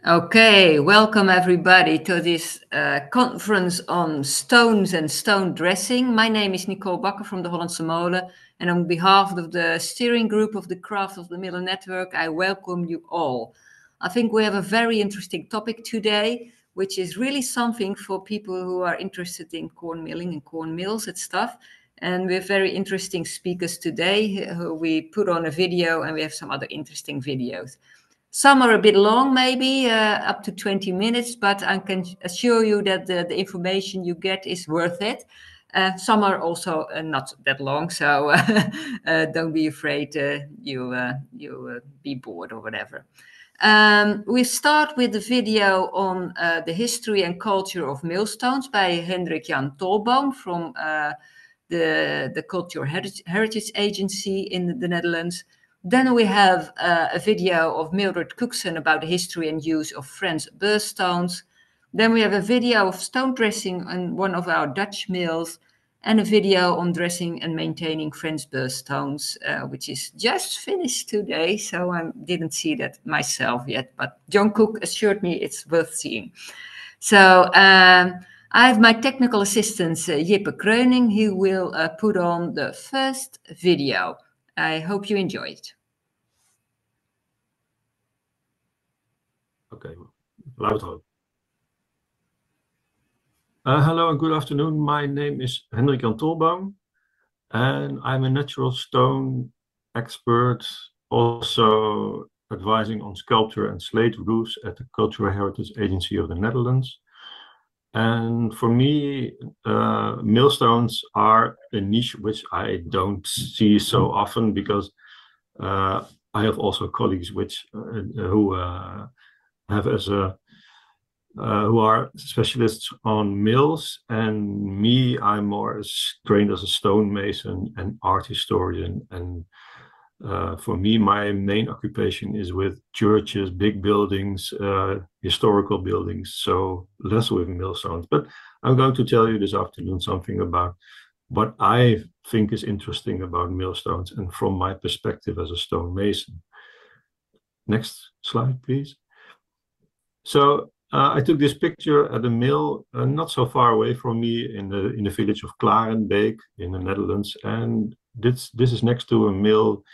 Okay, welcome everybody to this conference on stones and stone dressing. My name is Nicole Bakker from the Hollandse Molen, and on behalf of the steering group of the Craft of the Middle Network, I welcome you all. I think we have a very interesting topic today, which is really something for people who are interested in corn milling and corn mills and stuff. And we have very interesting speakers today who we put on a video, and we have some other interesting videos. Some are a bit long, maybe up to 20 minutes, but I can assure you that the information you get is worth it. Some are also not that long, so don't be afraid you'll be bored or whatever. We start with the video on the history and culture of millstones by Hendrik Jan Tolboom from the Cultural Heritage Agency in the Netherlands. Then we have a video of Mildred Cookson about the history and use of French Burr Stones. Then we have a video of stone dressing on one of our Dutch mills, and a video on dressing and maintaining French Burr Stones, which is just finished today, so I didn't see that myself yet, but John Cook assured me it's worth seeing. So I have my technical assistant, Jippe Kreuning, who will put on the first video. I hope you enjoy it. Okay, louder. Hello and good afternoon. My name is Hendrik Jan Tolboom, and I'm a natural stone expert, also advising on sculpture and slate roofs at the Cultural Heritage Agency of the Netherlands. And for me, millstones are a niche which I don't see so often, because I have also colleagues who are specialists on mills, and me, I'm more trained as a stonemason and art historian. And for me, my main occupation is with churches, big buildings, historical buildings, so less with millstones. But I'm going to tell you this afternoon something about what I think is interesting about millstones and from my perspective as a stonemason. Next slide, please. So I took this picture at a mill not so far away from me in the village of Klarenbeek in the Netherlands, and this is next to a mill,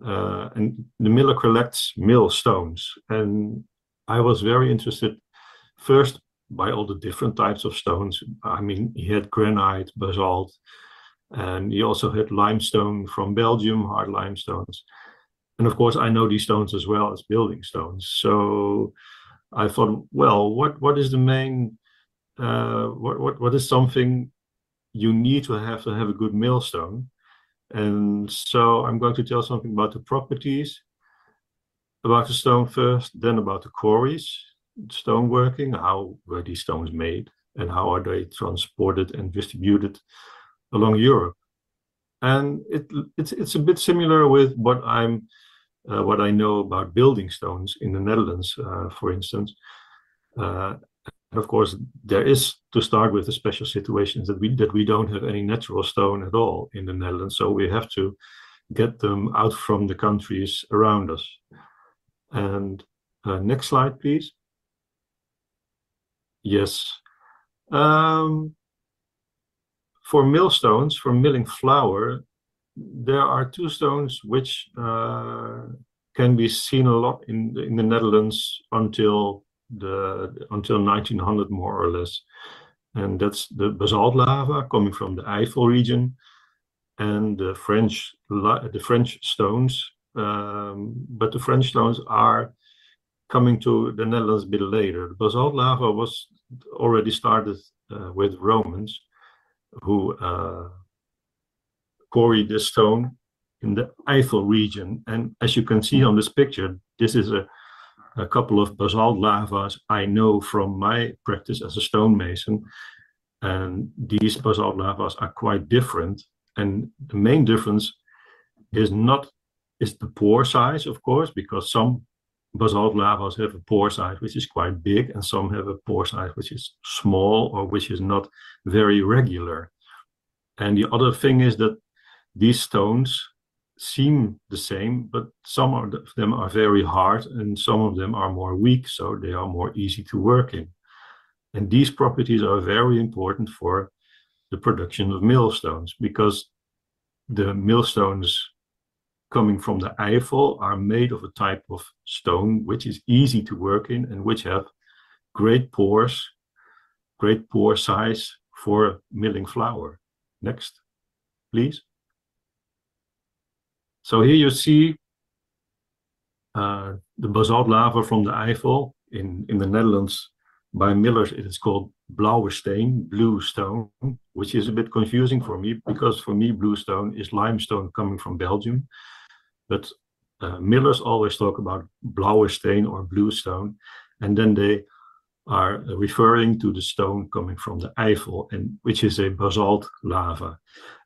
and the miller collects millstones. And I was very interested first by all the different types of stones. I mean, he had granite, basalt, and he also had limestone from Belgium, hard limestones. And of course, I know these stones as well as building stones. So I thought, well, what is the main, what is something you need to have a good millstone? And so I'm going to tell something about the properties, about the stone first, then about the quarries, stoneworking, how were these stones made, and how are they transported and distributed along Europe. And it's a bit similar with what I know about building stones in the Netherlands, for instance. And of course, there is, to start with, the special situations that we don't have any natural stone at all in the Netherlands, so we have to get them out from the countries around us. And next slide, please. Yes. For millstones, for milling flour, there are two stones which can be seen a lot in the Netherlands until 1900, more or less, and that's the basalt lava coming from the Eifel region, and the French stones. But the French stones are coming to the Netherlands a bit later. The basalt lava was already started with Romans, who quarried this stone in the Eifel region. And as you can see on this picture, this is a couple of basalt lavas I know from my practice as a stonemason. And these basalt lavas are quite different. And the main difference is the pore size, of course, because some basalt lavas have a pore size which is quite big, and some have a pore size which is small or which is not very regular. And the other thing is that these stones seem the same, but some of them are very hard and some of them are more weak, so they are more easy to work in. And these properties are very important for the production of millstones, because the millstones coming from the Eifel are made of a type of stone which is easy to work in and which have great pore size for milling flour. Next, please. So here you see the basalt lava from the Eifel. In the Netherlands, by millers, it is called blauwe steen, blue stone, which is a bit confusing for me, because for me, blue stone is limestone coming from Belgium. But millers always talk about blauwe steen or blue stone, and then they are referring to the stone coming from the Eifel, and which is a basalt lava.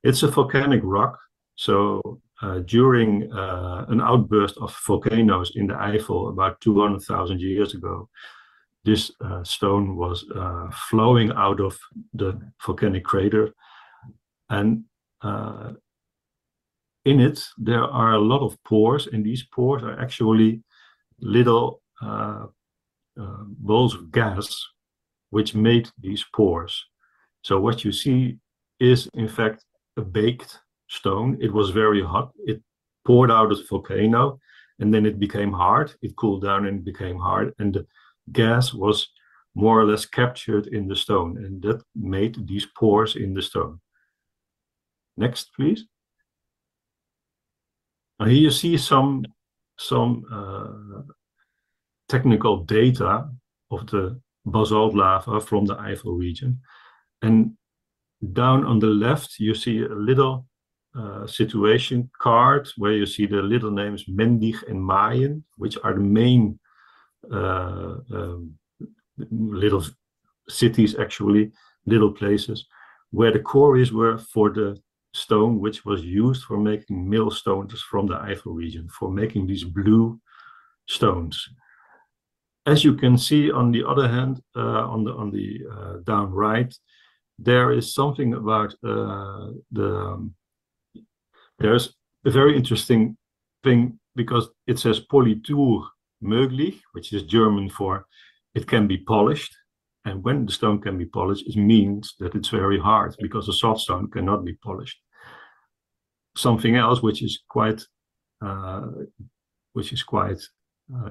It's a volcanic rock. So during an outburst of volcanoes in the Eifel about 200,000 years ago, this stone was flowing out of the volcanic crater, and in it there are a lot of pores, and these pores are actually little balls of gas which made these pores. So what you see is in fact a baked stone. It was very hot. It poured out of the volcano, and then it became hard. It cooled down and became hard, and the gas was more or less captured in the stone, and that made these pores in the stone. Next, please. Now here you see some technical data of the basalt lava from the Eifel region, and down on the left you see a little situation card where you see the little names Mendig and Mayen, which are the main little cities, actually little places where the quarries were for the stone which was used for making millstones from the Eifel region, for making these blue stones. As you can see, on the other hand, on the down right, there is something about there's a very interesting thing, because it says Politur möglich, which is German for it can be polished. And when the stone can be polished, it means that it's very hard, because a soft stone cannot be polished. Something else which is quite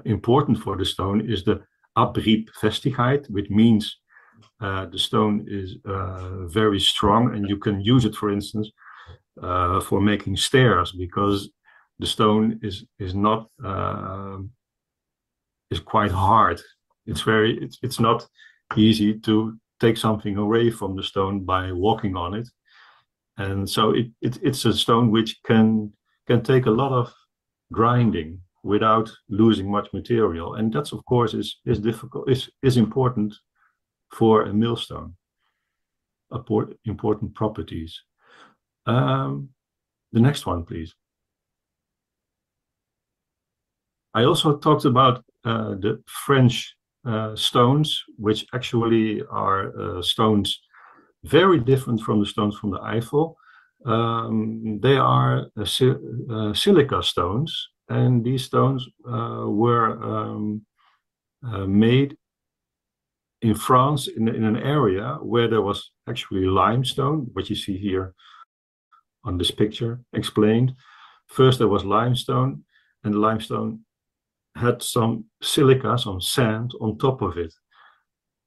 important for the stone is the abriebfestigheid, which means the stone is very strong, and you can use it, for instance, for making stairs, because the stone is quite hard. It's not easy to take something away from the stone by walking on it, and so it's a stone which can take a lot of grinding without losing much material, and that's of course is difficult, is important for a millstone. Important properties. The next one, please. I also talked about the French stones, which actually are stones very different from the stones from the Eifel. They are silica stones, and these stones were made in France in an area where there was actually limestone, what you see here on this picture explained. First there was limestone, and the limestone had some silica, some sand on top of it.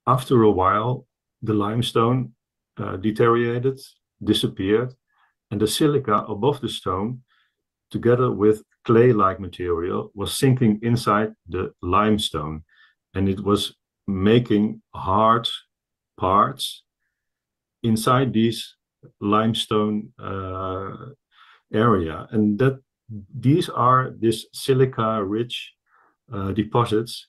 After a while, the limestone deteriorated, disappeared, and the silica above the stone, together with clay-like material, was sinking inside the limestone, and it was making hard parts inside these limestone area, and that these are this silica-rich deposits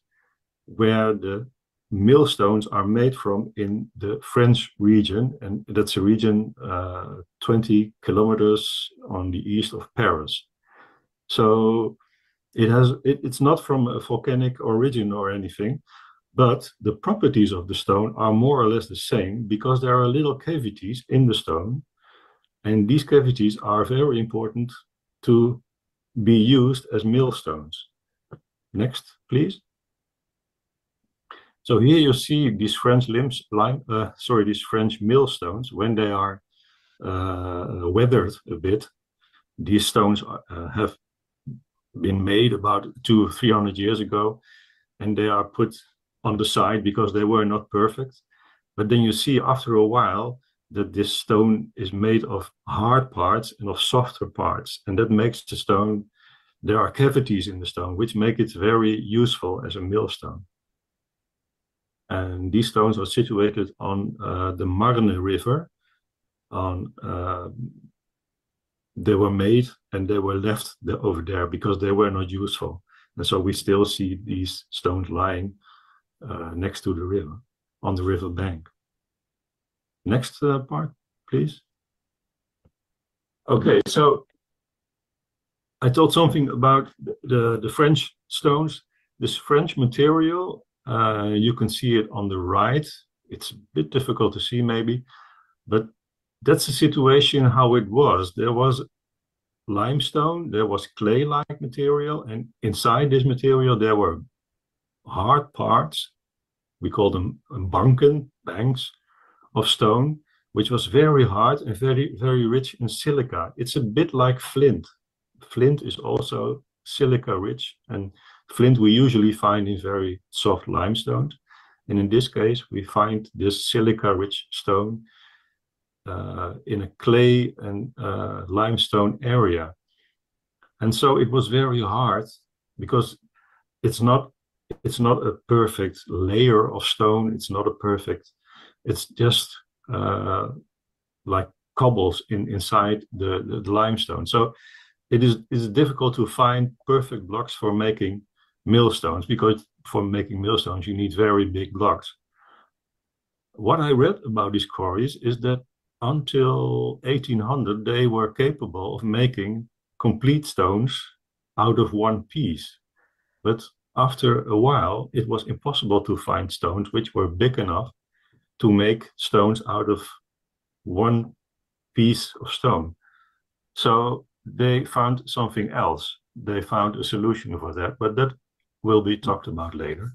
where the millstones are made from in the French region, and that's a region 20 kilometers on the east of Paris. So it's not from a volcanic origin or anything, but the properties of the stone are more or less the same, because there are little cavities in the stone, and these cavities are very important to be used as millstones. Next, please. So here you see these French these French millstones. When they are weathered a bit, these stones have been made about 200 or 300 years ago, and they are put on the side because they were not perfect. But then you see after a while that this stone is made of hard parts and of softer parts, and that makes the stone, there are cavities in the stone which make it very useful as a millstone. And these stones are situated on the Marne River. They were made and they were left over there because they were not useful. And so we still see these stones lying next to the river, on the river bank. Next part, please. Okay, so I told something about the French stones. This French material, you can see it on the right. It's a bit difficult to see maybe, but that's the situation how it was. There was limestone, there was clay-like material, and inside this material there were hard parts. We call them banks of stone, which was very hard and very, very rich in silica. It's a bit like flint. Flint is also silica rich, and flint we usually find in very soft limestones. And in this case, we find this silica rich stone in a clay and limestone area. And so it was very hard because it's not a perfect layer of stone. It's not a perfect, it's just like cobbles inside the limestone. So it's difficult to find perfect blocks for making millstones, because for making millstones you need very big blocks. What I read about these quarries is that until 1800 they were capable of making complete stones out of one piece. But after a while it was impossible to find stones which were big enough to make stones out of one piece of stone. So they found something else. They found a solution for that, but that will be talked about later.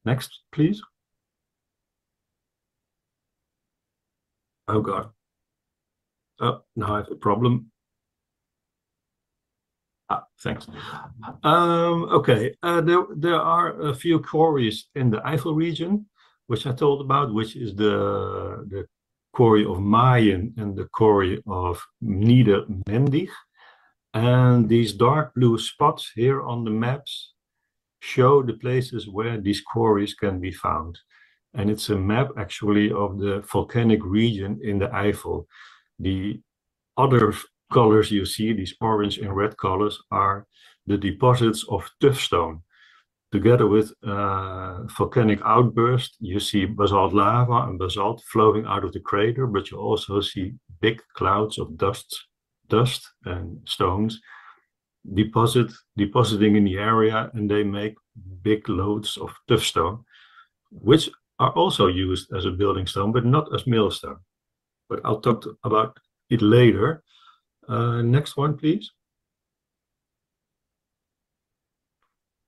Next, please. Oh God. Oh, now I have a problem. Thanks. Okay, there are a few quarries in the Eifel region, which I told about, which is the quarry of Mayen and the quarry of Niedermendig. And these dark blue spots here on the maps show the places where these quarries can be found. And it's a map actually of the volcanic region in the Eifel. The other colors you see, these orange and red colors, are the deposits of tuffstone. Together with volcanic outburst, you see basalt lava and basalt flowing out of the crater, but you also see big clouds of dust and stones depositing in the area, and they make big loads of tuffstone, which are also used as a building stone, but not as millstone. But I'll talk about it later. Next one, please.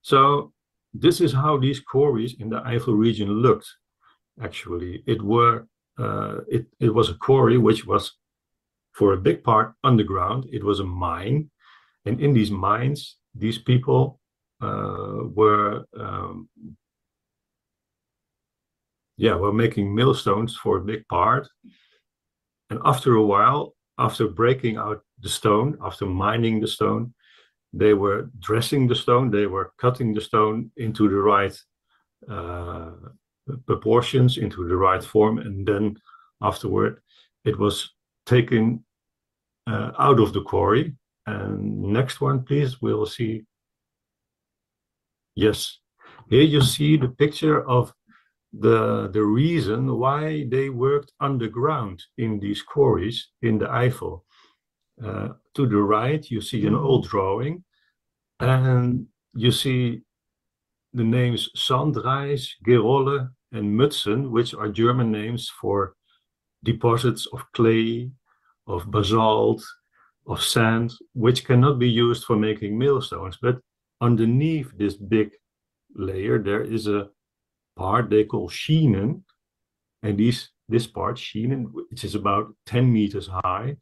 So this is how these quarries in the Eifel region looked. Actually, it was a quarry which was, for a big part, underground. It was a mine, and in these mines, these people were making millstones for a big part. And after a while, after breaking out the stone, after mining the stone, they were dressing the stone, they were cutting the stone into the right proportions, into the right form, and then afterward it was taken out of the quarry. And next one, please, we'll see. Yes, here you see the picture of the reason why they worked underground in these quarries in the Eifel. To the right, you see an old drawing, and you see the names Sandreis, Gerolle, and Mutsen, which are German names for deposits of clay, of basalt, of sand, which cannot be used for making millstones. But underneath this big layer, there is a part they call schienen, and this part, schienen, which is about 10 meters high,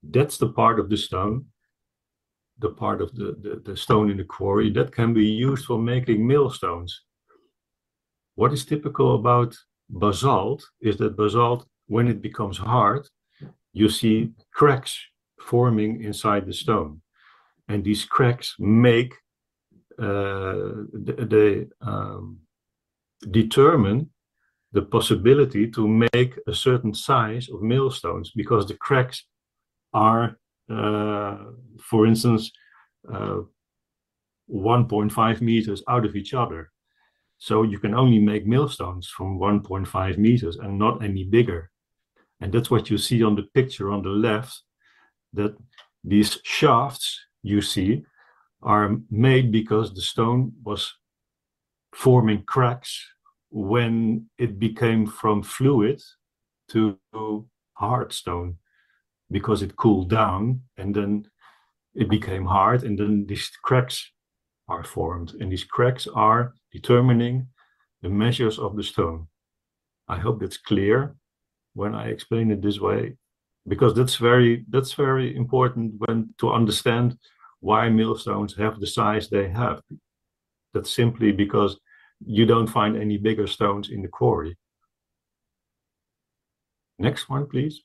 that's the part of the stone, the part of the stone in the quarry that can be used for making millstones. What is typical about basalt is that basalt, when it becomes hard, you see cracks forming inside the stone. And these cracks make, they determine the possibility to make a certain size of millstones, because the cracks are, for instance, 1.5 meters out of each other. So you can only make millstones from 1.5 meters and not any bigger. And that's what you see on the picture on the left, that these shafts you see are made because the stone was forming cracks when it became from fluid to hard stone, because it cooled down and then it became hard, and then these cracks are formed, and these cracks are determining the measures of the stone. I hope that's clear when I explain it this way, because that's very important when to understand why millstones have the size they have. That's simply because you don't find any bigger stones in the quarry. Next one, please.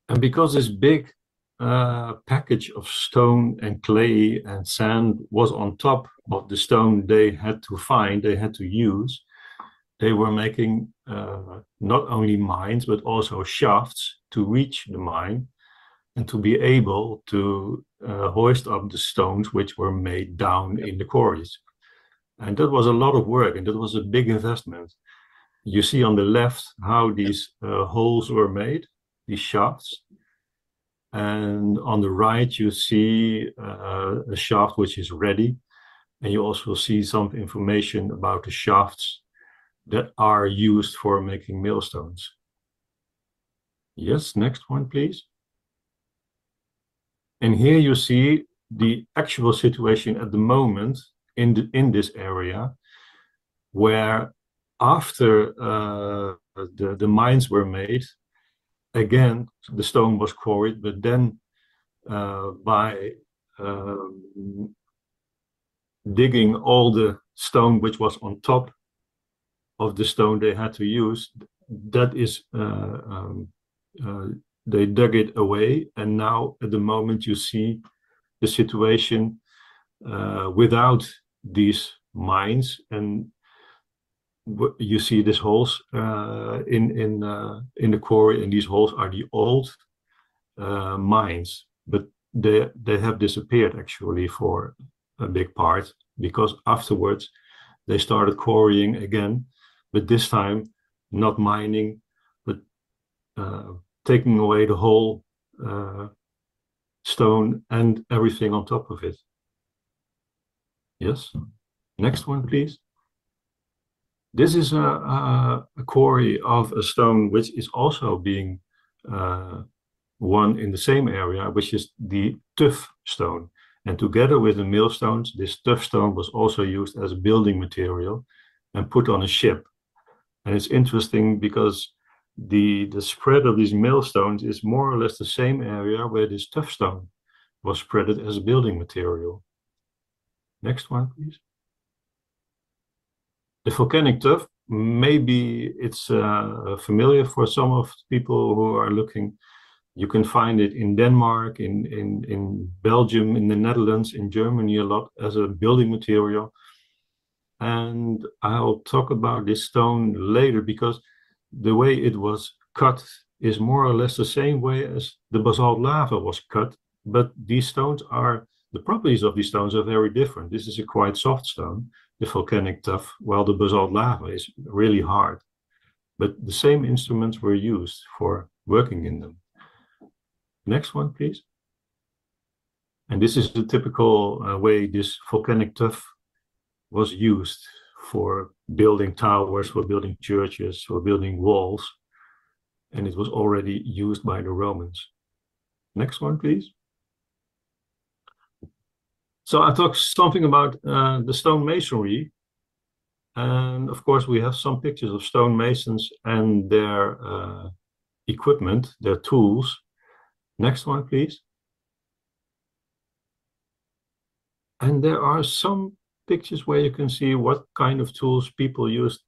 And because this big package of stone and clay and sand was on top of the stone they had to find, they had to use, they were making not only mines, but also shafts to reach the mine and to be able to hoist up the stones which were made down in the quarries. And that was a lot of work, and that was a big investment. You see on the left how these holes were made, these shafts. And on the right, you see a shaft which is ready. And you also see some information about the shafts that are used for making millstones. Yes, next one, please. And here you see the actual situation at the moment in this area, where after the mines were made, again, the stone was quarried, but then by digging all the stone which was on top of the stone they had to use, that is, they dug it away. And now at the moment you see the situation without these mines, and you see these holes in the quarry, and these holes are the old mines, but they have disappeared actually for a big part, because afterwards they started quarrying again, but this time not mining, but taking away the whole stone and everything on top of it. Yes, next one, please. This is a quarry of a stone which is also being won in the same area, which is the tuff stone. And together with the millstones, this tuff stone was also used as a building material and put on a ship. And it's interesting because the spread of these millstones is more or less the same area where this tuff stone was spreaded as a building material. Next one, please. The volcanic tuff, maybe it's familiar for some of people who are looking. You can find it in Denmark, in Belgium, in the Netherlands, in Germany a lot as a building material. And I'll talk about this stone later, because the way it was cut is more or less the same way as the basalt lava was cut. But these stones are, the properties of these stones are very different. This is a quite soft stone, the volcanic tuff, while the basalt lava is really hard. But the same instruments were used for working in them. Next one, please. And this is the typical way this volcanic tuff was used for building towers, for building churches, for building walls. and it was already used by the Romans. Next one, please. So I talked something about the stone masonry. And of course, we have some pictures of stonemasons and their equipment, their tools. Next one, please. And there are some pictures where you can see what kind of tools people used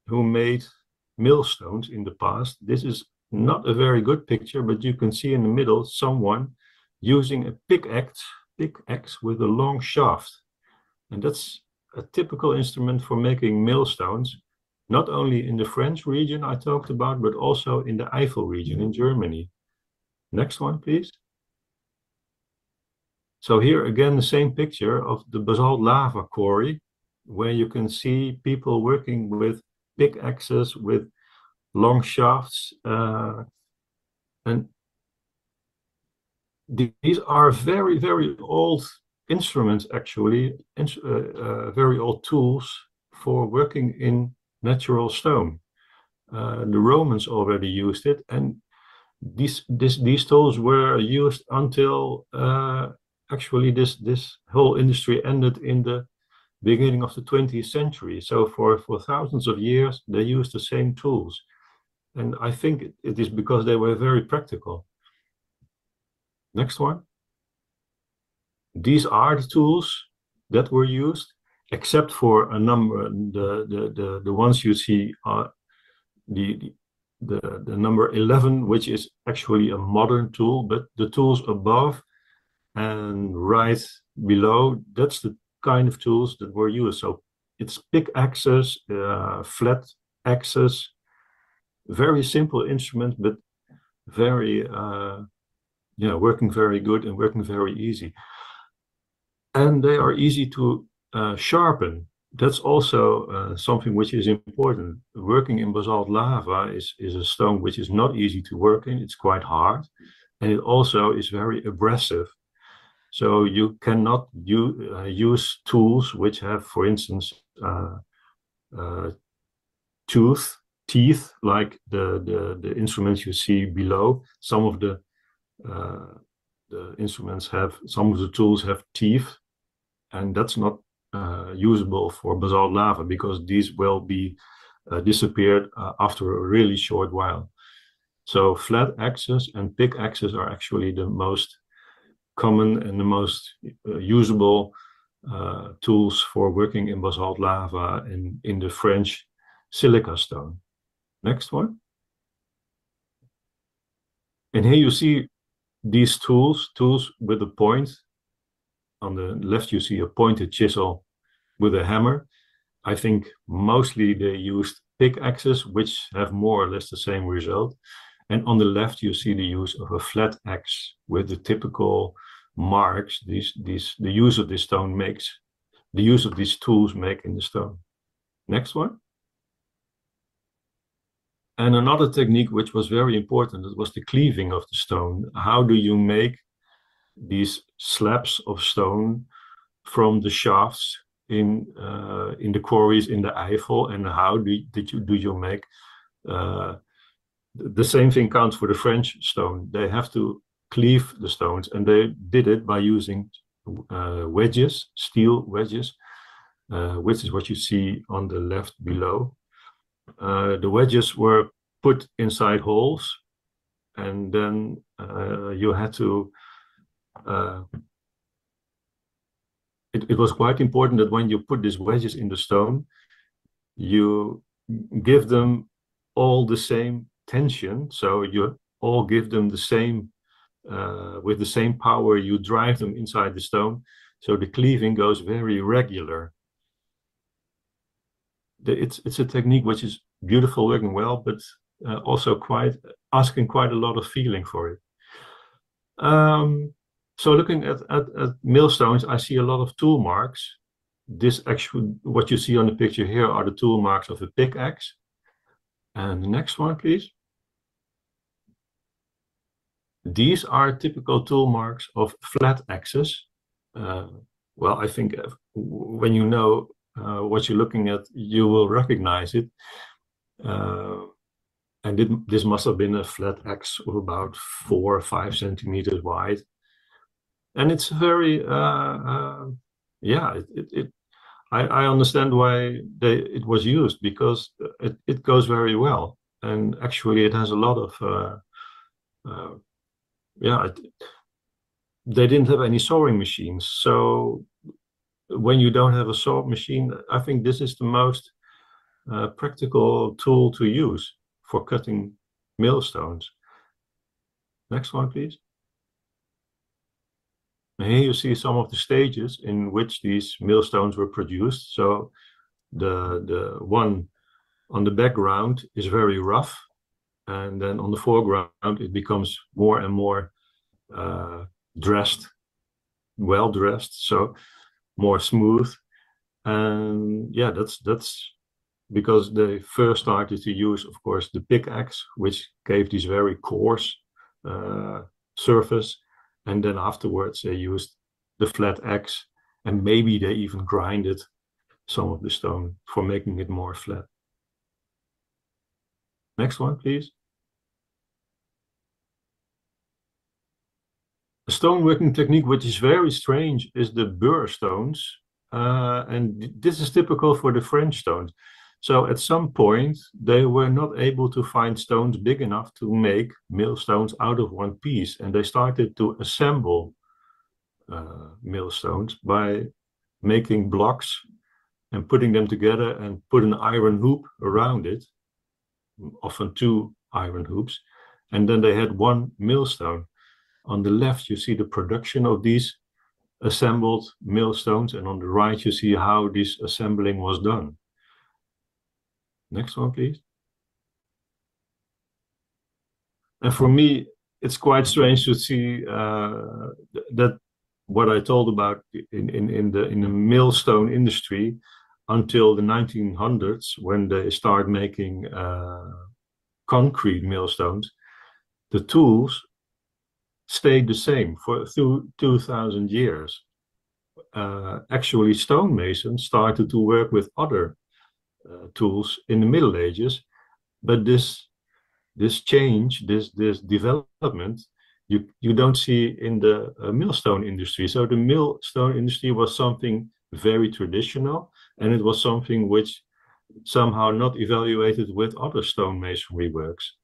who made millstones in the past. This is not a very good picture, but you can see in the middle someone using a pickaxe with a long shaft. And that's a typical instrument for making millstones, not only in the French region I talked about, but also in the Eifel region in Germany. Next one, please. So here again, the same picture of the basalt lava quarry, where you can see people working with pickaxes, with long shafts. And these are very, very old instruments, actually, very old tools for working in natural stone. The Romans already used it, and these tools were used until actually this whole industry ended in the beginning of the 20th century. So for thousands of years, they used the same tools. And I think it is because they were very practical. Next one. These are the tools that were used, except for a number. The ones you see are the number 11, which is actually a modern tool, but the tools above and right below, that's the kind of tools that were used. So it's pickaxes, flat axes, very simple instrument, but very working very good and working very easy. And they are easy to sharpen. That's also something which is important. Working in basalt lava is a stone which is not easy to work in. It's quite hard, and it also is very abrasive. So you cannot use tools which have, for instance, teeth, like the instruments you see below. Some of the instruments have, some of the tools have teeth, and that's not usable for basalt lava because these will be disappeared after a really short while. So flat axes and pickaxes are actually the most common and the most usable tools for working in basalt lava and in the French silica stone. Next one. And here you see these tools with a point. On the left, you see a pointed chisel with a hammer. I think mostly they used pickaxes, which have more or less the same result. And on the left, you see the use of a flat axe with the typical marks the use of this stone makes, the use of these tools make in the stone. Next one. And another technique which was very important, it was the cleaving of the stone. How do you make these slabs of stone from the shafts in the quarries in the Eifel, and how do you make the same thing counts for the French stone. They have to cleave the stones, and they did it by using wedges, steel wedges, which is what you see on the left below. The wedges were put inside holes, and then you had to it was quite important that when you put these wedges in the stone, you give them all the same tension. So you all give them the same, with the same power, you drive them inside the stone. So the cleaving goes very regular. It's a technique which is beautiful, working well, but also asking quite a lot of feeling for it. So looking at millstones, I see a lot of tool marks. This actually, what you see on the picture here are the tool marks of a pickaxe. And the next one, please. These are typical tool marks of flat axes. Well, I think when you know what you're looking at, you will recognize it. and this must have been a flat axe of about 4 or 5 centimeters wide. And it's very, yeah, I understand why it was used, because it goes very well. And actually it has a lot of, yeah, they didn't have any sewing machines. So when you don't have a saw machine, I think this is the most practical tool to use for cutting millstones. Next one, please. And here you see some of the stages in which these millstones were produced. So the one on the background is very rough, and then on the foreground it becomes more and more dressed, well dressed, so more smooth. And yeah, that's because they first started to use, of course, the pickaxe, which gave this very coarse surface, and then afterwards they used the flat axe, and maybe they even grinded some of the stone for making it more flat. Next one, please. A stoneworking technique which is very strange is the Burr stones, and this is typical for the French stones. So at some point they were not able to find stones big enough to make millstones out of one piece, and they started to assemble millstones by making blocks and putting them together and put an iron hoop around it, often 2 iron hoops, and then they had one millstone. On the left you see the production of these assembled millstones, and on the right you see how this assembling was done. Next one, please. And for me, it's quite strange to see that what I told about in the millstone industry until the 1900s, when they start making concrete millstones, the tools stayed the same for 2,000 years. Actually, stonemasons started to work with other tools in the Middle Ages, but this change, this development, you don't see in the millstone industry. So the millstone industry was something very traditional, and it was something which somehow not evaluated with other stonemasonry works.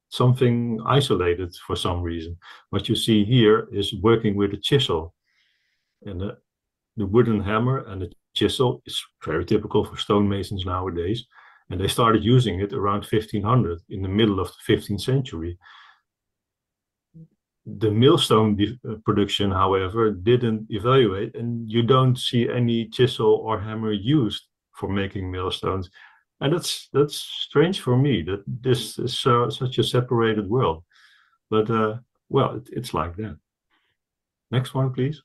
Something isolated for some reason. What you see here is working with a chisel, and the wooden hammer and the chisel is very typical for stonemasons nowadays, and they started using it around 1500, in the middle of the 15th century. The millstone production, however, didn't evaluate, and you don't see any chisel or hammer used for making millstones. And that's strange for me, that this is such a separated world. But well, it's like that. Next one, please.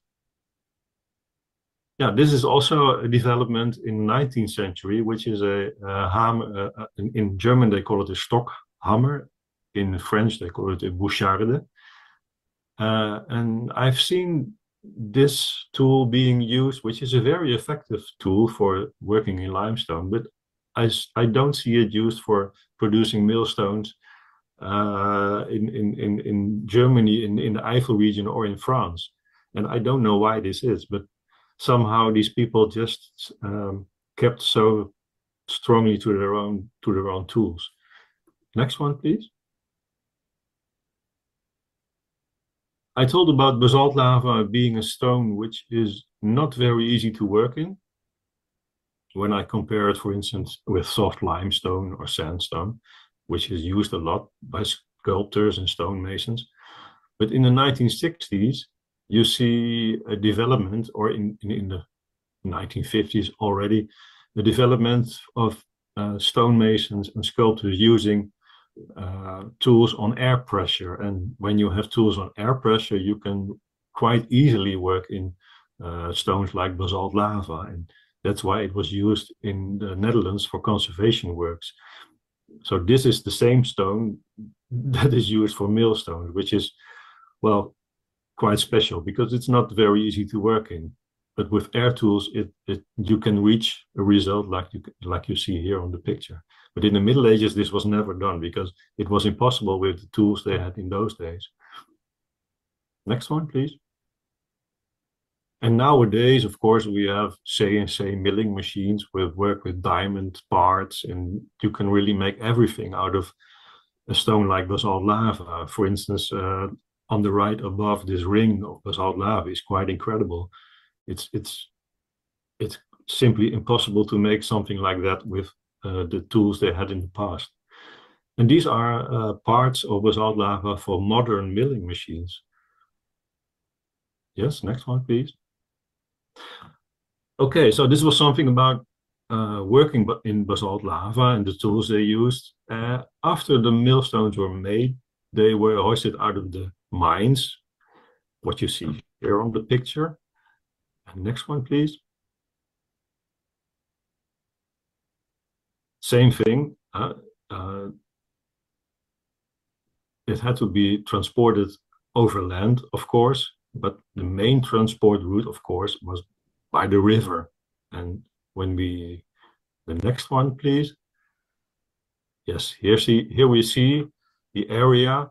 Yeah, this is also a development in the 19th century, which is a hammer. In German, they call it a stock hammer. In French, they call it a boucharde. And I've seen this tool being used, which is a very effective tool for working in limestone, but I don't see it used for producing millstones in Germany, in the Eifel region, or in France. And I don't know why this is, but somehow these people just kept so strongly to their own tools. Next one, please. I told about basalt lava being a stone which is not very easy to work in. When I compare it, for instance, with soft limestone or sandstone, which is used a lot by sculptors and stonemasons. But in the 1960s, you see a development, or in the 1950s already, the development of stonemasons and sculptors using tools on air pressure. And when you have tools on air pressure, you can quite easily work in stones like basalt lava. And that's why it was used in the Netherlands for conservation works. So this is the same stone that is used for millstones, which is, well, quite special because it's not very easy to work in. but with air tools, you can reach a result like you see here on the picture. But in the Middle Ages, this was never done because it was impossible with the tools they had in those days. Next one, please. And nowadays, of course, we have CNC milling machines with work with diamond parts, and you can really make everything out of a stone like basalt lava. For instance, on the right above, this ring of basalt lava is quite incredible. It's simply impossible to make something like that with the tools they had in the past. And these are parts of basalt lava for modern milling machines. Yes, next one, please. Okay, so this was something about working in basalt lava and the tools they used. After the millstones were made, they were hoisted out of the mines, what you see here on the picture. And next one, please. Same thing. It had to be transported over land, of course, but the main transport route, of course, was by the river. And the next one, please. Yes, here we see the area.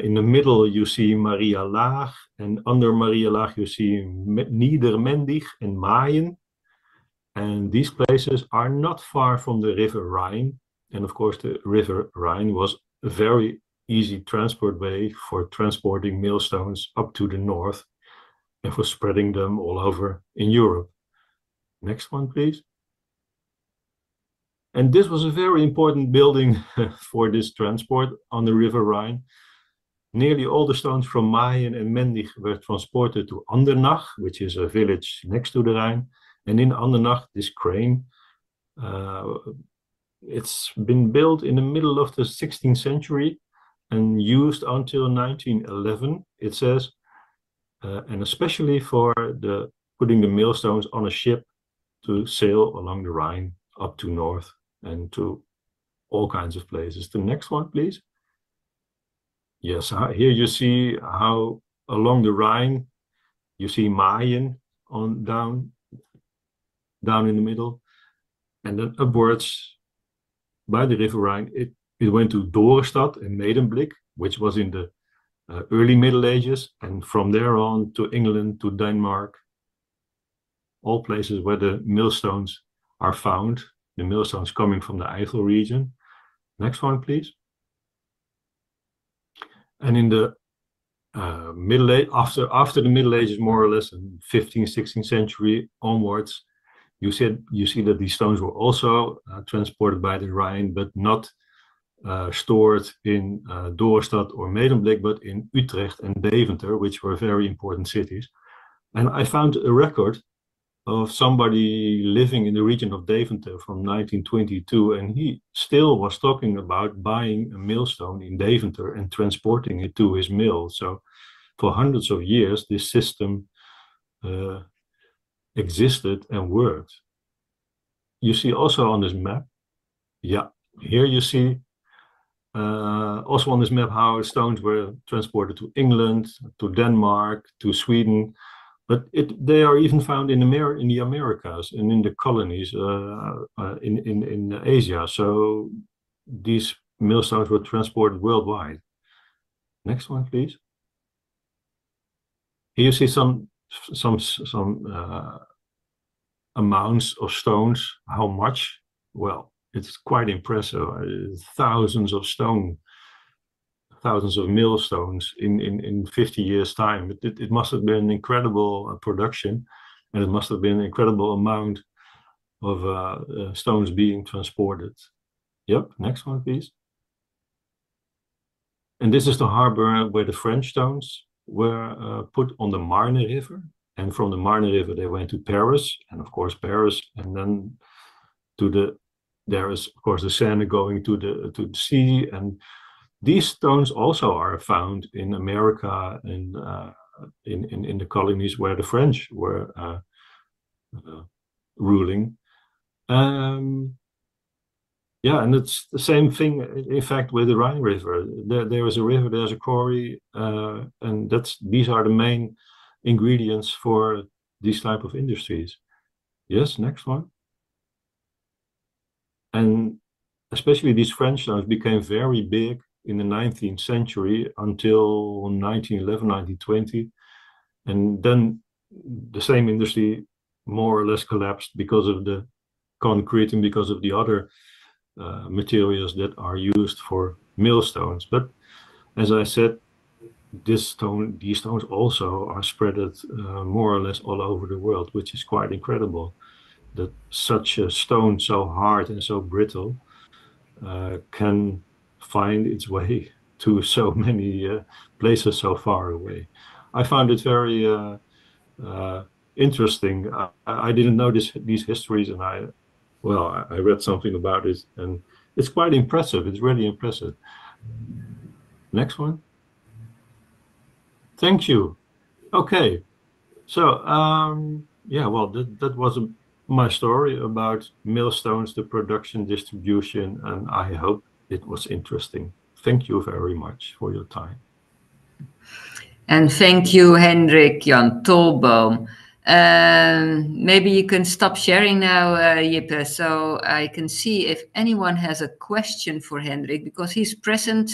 In the middle, you see Maria Laag, and under Maria Laag, you see Niedermendig and Maaien. And these places are not far from the River Rhine. And of course, the River Rhine was a very easy transport way for transporting millstones up to the north and for spreading them all over in Europe. Next one, please. And this was a very important building for this transport on the River Rhine. Nearly all the stones from Maaien and Mendig were transported to Andernach, which is a village next to the Rhine. And in Andernach, this crane, it's been built in the middle of the 16th century and used until 1911, it says, and especially for putting the millstones on a ship to sail along the Rhine up to north and to all kinds of places. The next one, please. Yes, here you see how along the Rhine, you see Maaien down in the middle, and then upwards by the River Rhine, it went to Dorestad and Medemblik, which was in the early Middle Ages, and from there on to England, to Denmark, all places where the millstones are found, the millstones coming from the Eifel region. Next one, please. And in the Middle Age, after the Middle Ages, more or less, in 15th, 16th century onwards, you see that these stones were also transported by the Rhine, but not stored in Dorestad or Medemblik, but in Utrecht and Deventer, which were very important cities. And I found a record of somebody living in the region of Deventer from 1922, and he still was talking about buying a millstone in Deventer and transporting it to his mill. So for hundreds of years, this system existed and worked. You see also on this map, yeah, here you see also on this map how stones were transported to England, to Denmark, to Sweden, but they are even found in the Americas and in the colonies in Asia. So these millstones were transported worldwide. Next one, please. Here you see some amounts of stones. How much? Well, it's quite impressive. Thousands of millstones in 50 years time. It must have been an incredible production, and it must have been an incredible amount of stones being transported. Yep, next one, please. And this is the harbor where the French stones were put on the Marne River. And from the Marne River, they went to Paris, and of course Paris, and then there is of course the Seine going to the sea. And these stones also are found in America and in the colonies where the French were ruling. Yeah, and it's the same thing, in fact, with the Rhine River. There is a river, there's a quarry, and these are the main ingredients for these type of industries. Yes, next one. And especially these French stones became very big in the 19th century until 1911, 1920. And then the same industry more or less collapsed because of the concrete and because of the other materials that are used for millstones. But as I said, these stones also are spread more or less all over the world, which is quite incredible. That such a stone, so hard and so brittle, can find its way to so many places so far away. I found it very interesting. I didn't know these histories, and I read something about it, and it's quite impressive. It's really impressive. Next one. Thank you. Okay. So, yeah, well, that was my story about millstones, the production, distribution, and I hope it was interesting. Thank you very much for your time. And thank you, Hendrik Jan Tolboom. Maybe you can stop sharing now, Jippe, so I can see if anyone has a question for Hendrik, because he's present,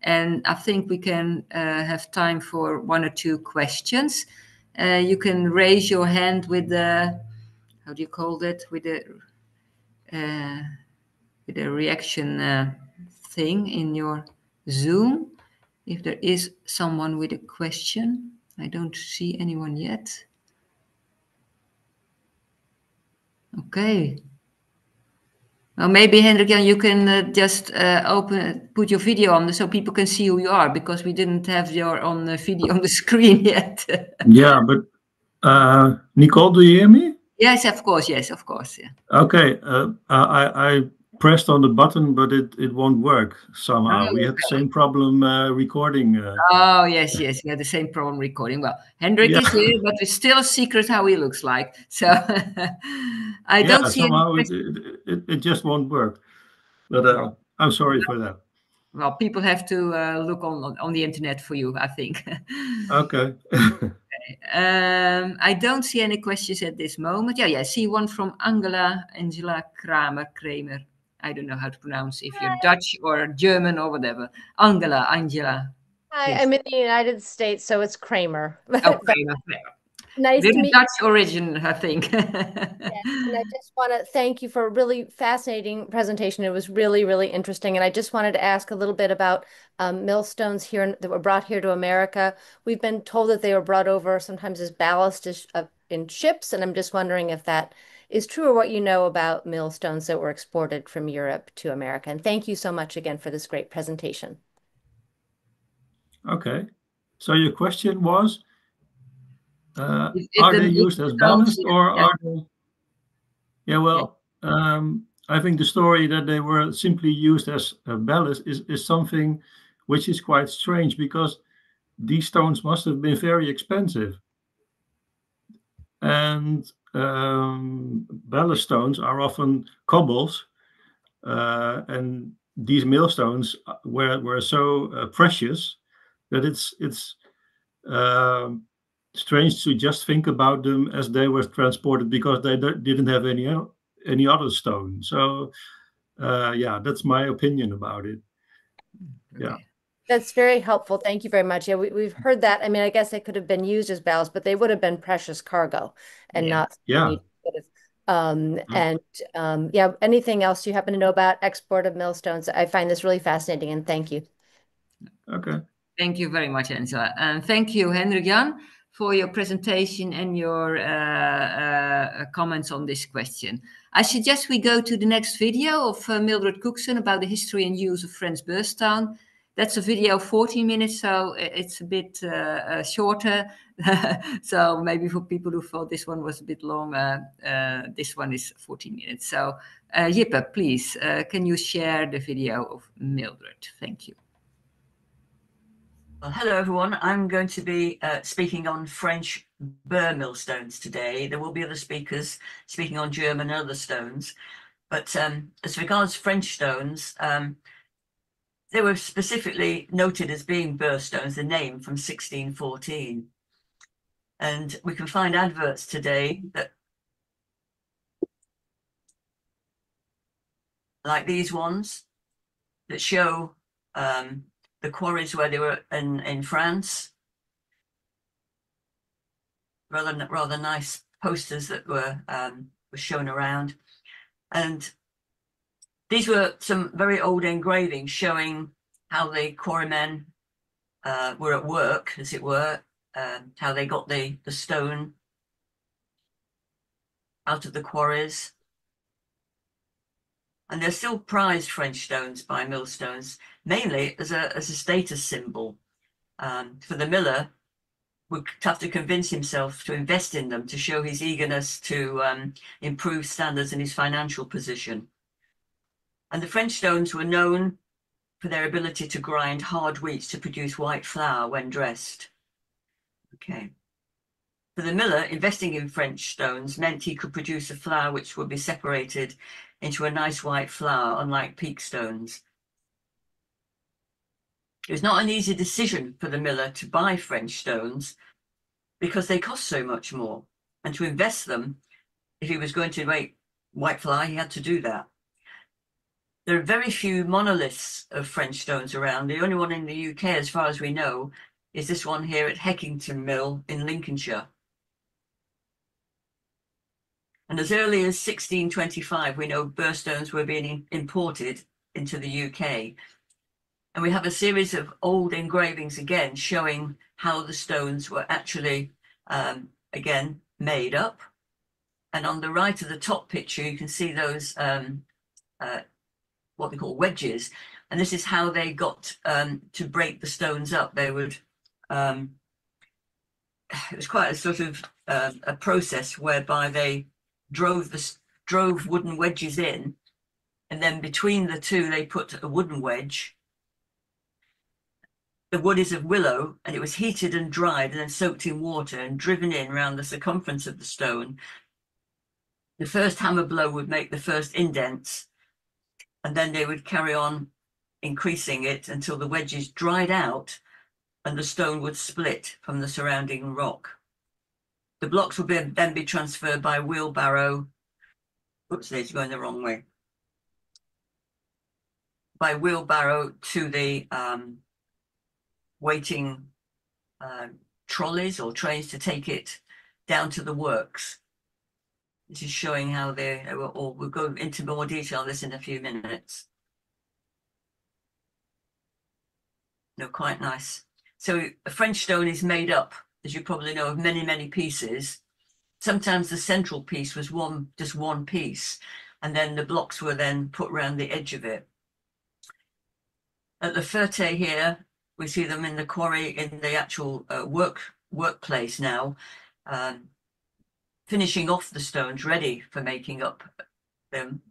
and I think we can have time for one or two questions. You can raise your hand with the, how do you call that, with the reaction thing in your Zoom. If there is someone with a question, I don't see anyone yet. Okay. Well, maybe Hendrik, you can just put your video on so people can see who you are, because we didn't have your video on the screen yet. Yeah, but Nicole, do you hear me? Yes, of course. Yes, of course. Yeah. Okay. I pressed on the button, but it won't work somehow. Oh, We had the same problem recording. Oh, yes, yes. We had the same problem recording. Well, Hendrik Yeah. is here, but it's still a secret how he looks like. So I don't see any somehow it just won't work. But I'm sorry for that. Well, people have to look on the internet for you, I think. Okay. I don't see any questions at this moment. Yeah, I see one from Angela Kramer. I don't know how to pronounce if you're Dutch or German or whatever. Angela. Hi, Yes. I'm in the United States, so it's Kramer. Oh, Kramer. Nice to Very meet Dutch origin, I think. Yes, and I just want to thank you for a really fascinating presentation. It was really, really interesting. And I just wanted to ask a little bit about millstones here that were brought here to America. We've been told that they were brought over sometimes as ballast in ships, and I'm just wondering if that is true or what you know about millstones that were exported from Europe to America. And thank you so much again for this great presentation. Okay. So your question was, are the they used as ballast or are they? Yeah, well, I think the story that they were simply used as ballast is something which is quite strange, because these stones must have been very expensive. And ballast stones are often cobbles, and these millstones were so precious that it's strange to just think about them as they were transported, because they didn't have any other stone. So yeah, that's my opinion about it. Okay. Yeah. That's very helpful. Thank you very much. Yeah, we've heard that. I mean, I guess they could have been used as ballast, but they would have been precious cargo and not. Yeah. Yeah, anything else you happen to know about export of millstones? I find this really fascinating, and thank you. Okay. Thank you very much, Angela. And thank you, Hendrik Jan, for your presentation and your comments on this question. I suggest we go to the next video of Mildred Cookson about the history and use of French Burr Stone. That's a video of 14 minutes, so it's a bit shorter. So maybe for people who thought this one was a bit long, this one is 14 minutes. So Jippe, please, can you share the video of Mildred? Thank you. Well, hello everyone. I'm going to be speaking on French Burr millstones today. There will be other speakers speaking on German and other stones. But as regards French stones, they were specifically noted as being Burr stones, the name from 1614. And we can find adverts today that, like these ones, that show the quarries where they were in France. Rather nice posters that were shown around. And these were some very old engravings showing how the quarrymen were at work, as it were, how they got the stone out of the quarries. And they're still prized French stones by Millstones, mainly as a status symbol. For the miller, would have to convince himself to invest in them to show his eagerness to improve standards in his financial position. And the French stones were known for their ability to grind hard wheat to produce white flour when dressed. Okay. For the miller, investing in French stones meant he could produce a flour which would be separated into a nice white flour, unlike peak stones. It was not an easy decision for the miller to buy French stones because they cost so much more. And to invest them, if he was going to make white flour, he had to do that. There are very few monoliths of French stones around. The only one in the UK, as far as we know, is this one here at Heckington Mill in Lincolnshire. And as early as 1625, we know burr stones were being imported into the UK. And we have a series of old engravings again showing how the stones were actually, again, made up. And on the right of the top picture, you can see those, what they call wedges. And this is how they got to break the stones up. They would, it was quite a sort of a process whereby they drove wooden wedges in, and then between the two, they put a wooden wedge. The wood is of willow, and it was heated and dried and then soaked in water and driven in around the circumference of the stone. The first hammer blow would make the first indents, and then they would carry on increasing it until the wedges dried out and the stone would split from the surrounding rock. The blocks would then be transferred by wheelbarrow. Oops, they're going the wrong way. By wheelbarrow to the waiting trolleys or trains to take it down to the works. This is showing how they were all. We'll go into more detail on this in a few minutes. No, quite nice. So a French stone is made up, as you probably know, of many, many pieces. Sometimes the central piece was just one piece, and then the blocks were then put around the edge of it. At the Ferté here, we see them in the quarry, in the actual workplace now, finishing off the stones, ready for making up them.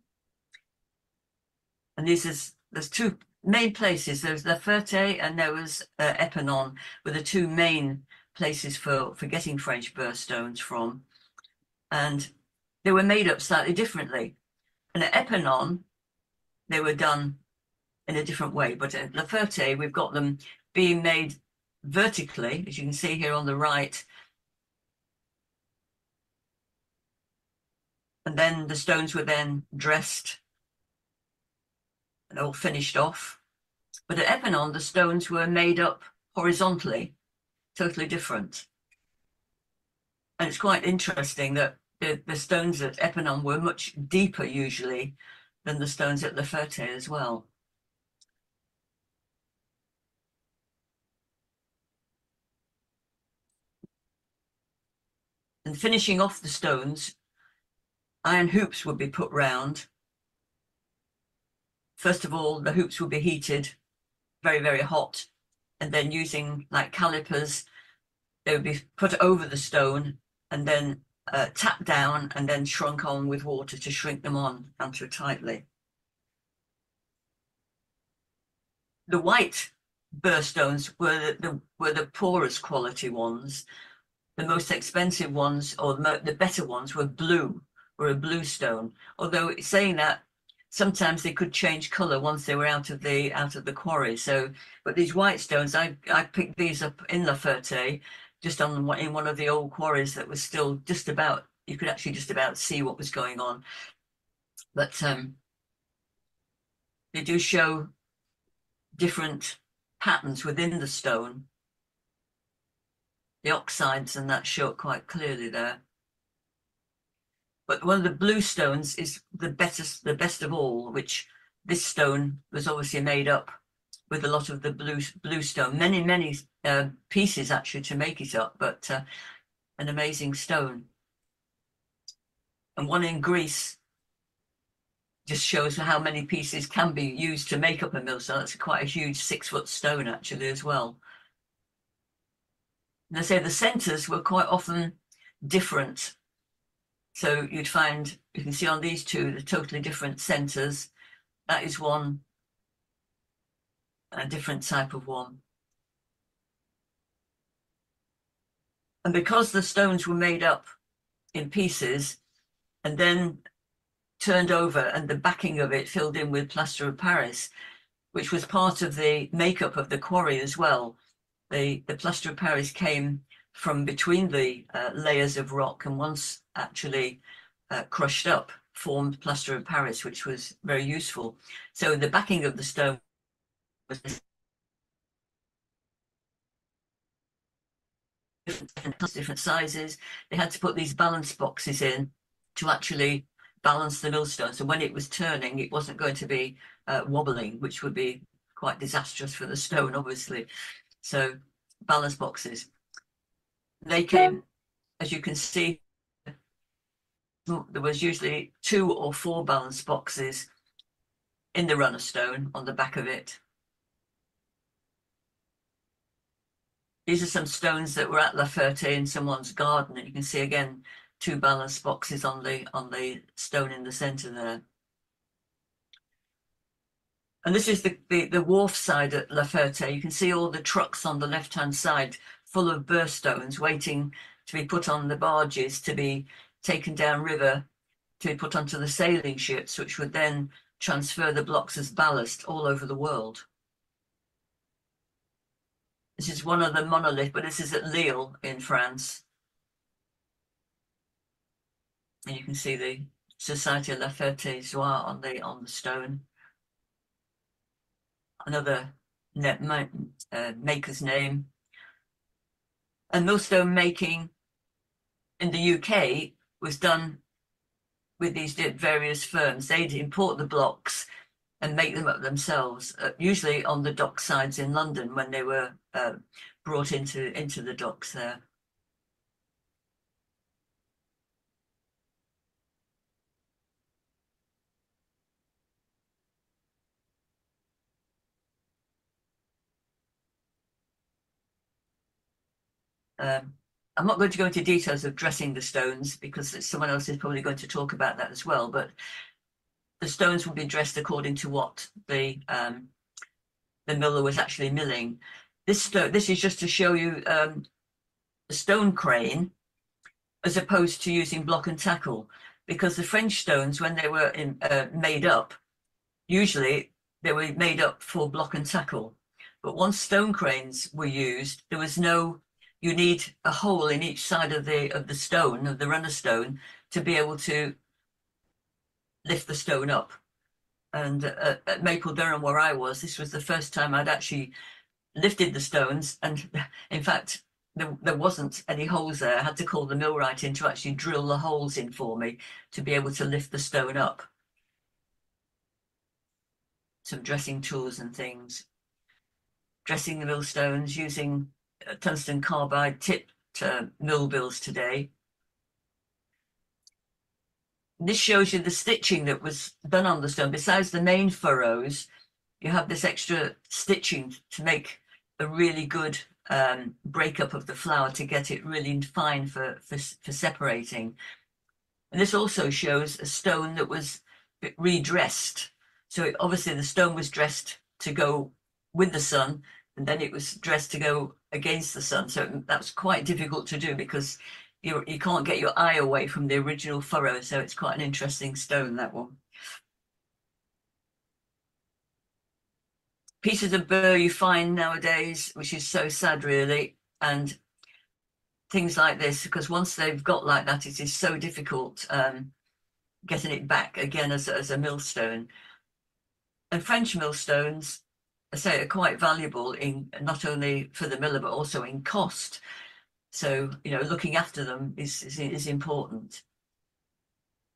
And there's two main places. There's the Ferté and there was Épenon, were the two main places for getting French burr stones from. And they were made up slightly differently. And at Épenon, they were done in a different way. But at La Ferté, we've got them being made vertically, as you can see here on the right. And then the stones were then dressed and all finished off. But at Épenon, the stones were made up horizontally, totally different. And it's quite interesting that the stones at Épenon were much deeper usually than the stones at La Ferté as well. And finishing off the stones, iron hoops would be put round. First of all, the hoops would be heated very, very hot, and then using like calipers, they would be put over the stone and then tapped down and then shrunk on with water to shrink them on onto tightly. The white burr stones were the poorest quality ones. The most expensive ones, or the better ones, were a blue stone. Although saying that, sometimes they could change colour once they were out of the quarry. So, but these white stones, I picked these up in La Ferté just on in one of the old quarries that was still just about, you could actually just about see what was going on. But they do show different patterns within the stone. The oxides and that show it quite clearly there. But one of the blue stones is the best of all, which this stone was obviously made up with a lot of the blue stone, many pieces actually to make it up, but an amazing stone. And one in Greece just shows how many pieces can be used to make up a millstone. That's quite a huge 6-foot stone actually as well. And I say the centers were quite often different. So you'd find, you can see on these two, the totally different centers. That is one, a different type of one. And because the stones were made up in pieces and then turned over and the backing of it filled in with plaster of Paris, which was part of the makeup of the quarry as well. The plaster of Paris came from between the layers of rock, and once actually crushed up, formed plaster of Paris, which was very useful. So the backing of the stone was different sizes. They had to put these balance boxes in to actually balance the millstone. So when it was turning, it wasn't going to be wobbling, which would be quite disastrous for the stone, obviously. So balance boxes. They came, as you can see, there was usually 2 or 4 balance boxes in the runner stone on the back of it. These are some stones that were at La Ferté in someone's garden, and you can see again 2 balance boxes on the stone in the center there. And this is the wharf side at La Ferté. You can see all the trucks on the left-hand side full of burr stones waiting to be put on the barges to be taken down river to be put onto the sailing ships, which would then transfer the blocks as ballast all over the world. This is one of the monoliths, but this is at Lille in France. And you can see the Société La Ferté-Zois on the stone. Another maker's name. And millstone making in the UK was done with these various firms. They'd import the blocks and make them up themselves, usually on the dock sides in London when they were brought into the docks there. I'm not going to go into details of dressing the stones because someone else is probably going to talk about that as well, but the stones will be dressed according to what the miller was actually milling. This is just to show you the stone crane as opposed to using block and tackle, because the French stones, when they were made up, usually they were made up for block and tackle. But once stone cranes were used, there was no, you need a hole in each side of the stone, of the runner stone, to be able to lift the stone up. And at Maple Durham, where I was, this was the first time I'd actually lifted the stones. And in fact, there wasn't any holes there. I had to call the millwright in to actually drill the holes in for me to be able to lift the stone up. Some dressing tools and things. Dressing the millstones using tungsten carbide tipped mill bills today. This shows you the stitching that was done on the stone. Besides the main furrows, you have this extra stitching to make a really good breakup of the flour to get it really fine for separating. And this also shows a stone that was redressed. So obviously the stone was dressed to go with the sun, and then it was dressed to go against the sun. So that was quite difficult to do because you can't get your eye away from the original furrow. So it's quite an interesting stone, that one. Pieces of burr you find nowadays, which is so sad really, and things like this, because once they've got like that, it is so difficult getting it back again as a millstone. And French millstones, I say, are quite valuable in not only for the miller, but also in cost. So, looking after them is important.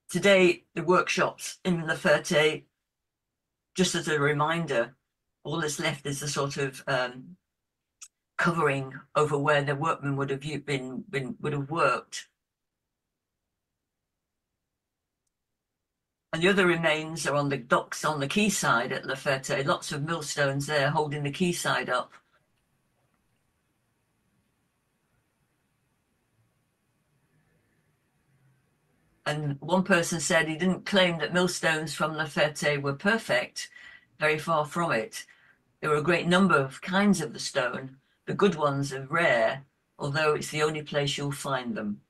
Today, the workshops in La Ferté, just as a reminder, all that's left is the sort of covering over where the workmen would have worked. And the other remains are on the docks on the quayside at La Ferté. Lots of millstones there holding the quayside up. And one person said he didn't claim that millstones from La Ferté were perfect, very far from it. There were a great number of kinds of the stone. The good ones are rare, although it's the only place you'll find them.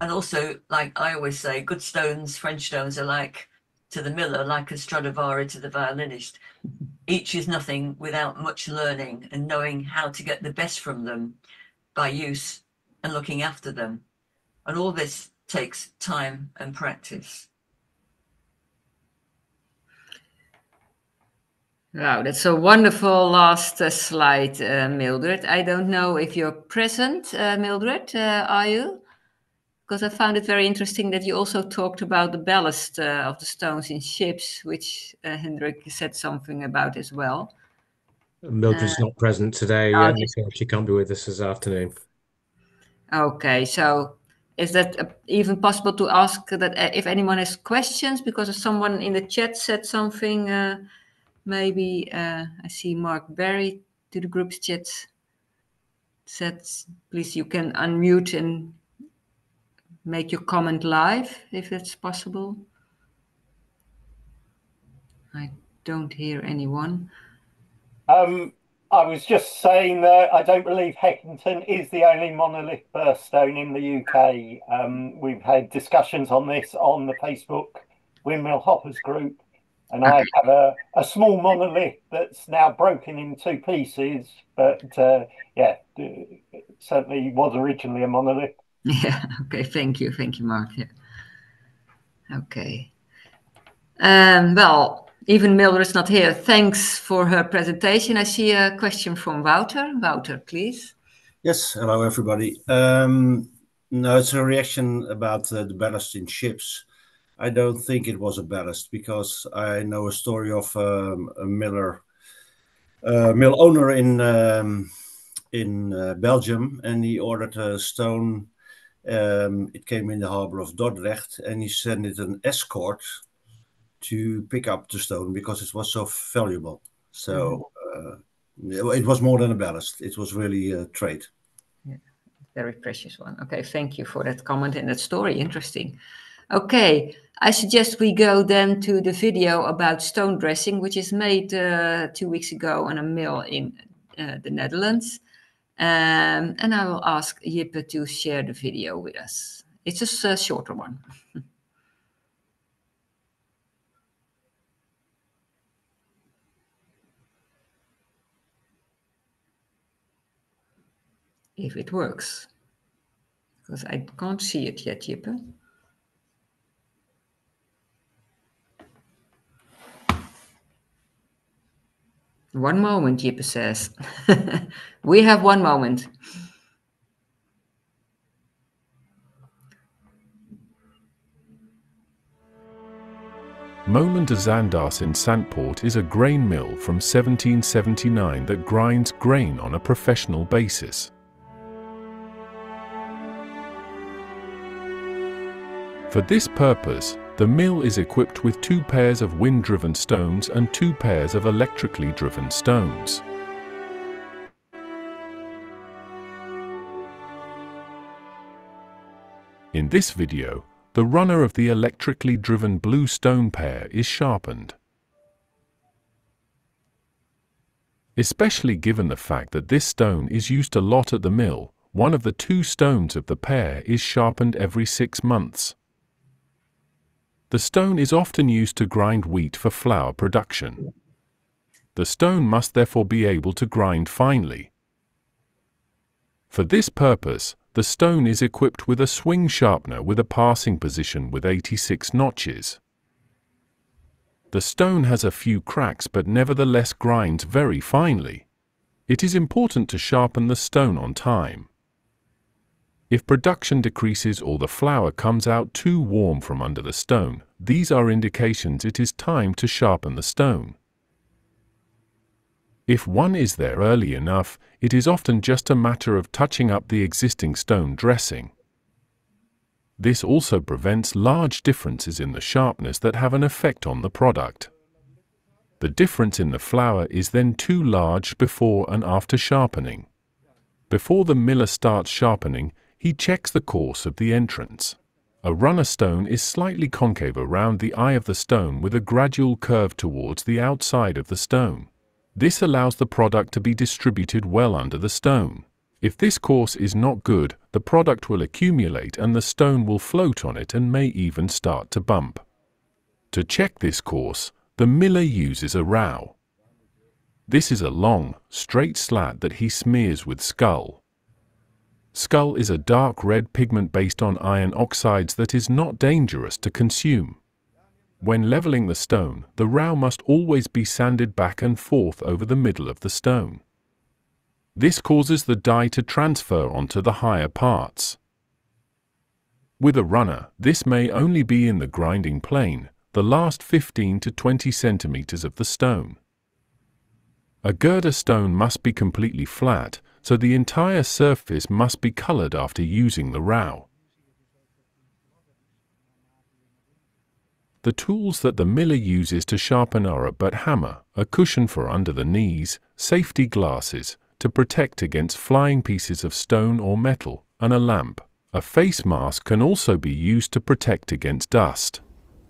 And also, like I always say, good stones, French stones, are like to the miller, like a Stradivari to the violinist. Each is nothing without much learning and knowing how to get the best from them by use and looking after them. And all this takes time and practice. Wow, that's a wonderful last slide, Mildred. I don't know if you're present, Mildred, are you? Because I found it very interesting that you also talked about the ballast of the stones in ships, which Hendrik said something about as well. Mildred's not present today. She can't be with us this afternoon. Okay, so is that even possible to ask that if anyone has questions? Because someone in the chat said something, maybe I see Mark Berry to the group's chat said, please, you can unmute and make your comment live if it's possible. I don't hear anyone. I was just saying that I don't believe Heckington is the only monolith burr stone in the UK. We've had discussions on this on the Facebook Windmill Hoppers group, and I have a small monolith that's now broken in two pieces, but it certainly was originally a monolith. Yeah, okay, thank you, Mark. Yeah. Okay. Well, even Mildred's not here. Thanks for her presentation. I see a question from Wouter. Wouter, please. Yes, hello everybody. No, it's a reaction about the ballast in ships. I don't think it was a ballast because I know a story of a mill owner in Belgium, and he ordered a stone. It came in the harbor of Dordrecht, and he sent it an escort to pick up the stone because it was so valuable. So it was more than a ballast. It was really a trade. Yeah, very precious one. Okay, thank you for that comment and that story. Interesting. Okay, I suggest we go then to the video about stone dressing, which is made 2 weeks ago on a mill in the Netherlands. And I will ask Jippe to share the video with us. It's a shorter one. If it works, because I can't see it yet, Jippe. One moment, Jippe says. We have 1 moment. Molen de Zandas in Sandpoort is a grain mill from 1779 that grinds grain on a professional basis. For this purpose, the mill is equipped with 2 pairs of wind-driven stones and 2 pairs of electrically driven stones. In this video, the runner of the electrically driven blue stone pair is sharpened. Especially given the fact that this stone is used a lot at the mill, one of the 2 stones of the pair is sharpened every 6 months. The stone is often used to grind wheat for flour production. The stone must therefore be able to grind finely. For this purpose, the stone is equipped with a swing sharpener with a passing position with 86 notches. The stone has a few cracks but nevertheless grinds very finely. It is important to sharpen the stone on time. If production decreases or the flour comes out too warm from under the stone, these are indications it is time to sharpen the stone. If one is there early enough, it is often just a matter of touching up the existing stone dressing. This also prevents large differences in the sharpness that have an effect on the product. The difference in the flour is then too large before and after sharpening. Before the miller starts sharpening, he checks the course of the entrance. A runner stone is slightly concave around the eye of the stone with a gradual curve towards the outside of the stone. This allows the product to be distributed well under the stone. If this course is not good, the product will accumulate and the stone will float on it and may even start to bump. To check this course, the miller uses a rowel. This is a long, straight slat that he smears with skull. Skull is a dark red pigment based on iron oxides that is not dangerous to consume. When leveling the stone, the rowel must always be sanded back and forth over the middle of the stone. This causes the dye to transfer onto the higher parts. With a runner, this may only be in the grinding plane, the last 15 to 20 centimeters of the stone. A girder stone must be completely flat, so the entire surface must be colored after using the rowel. The tools that the miller uses to sharpen are a butt hammer, a cushion for under the knees, safety glasses to protect against flying pieces of stone or metal, and a lamp. A face mask can also be used to protect against dust.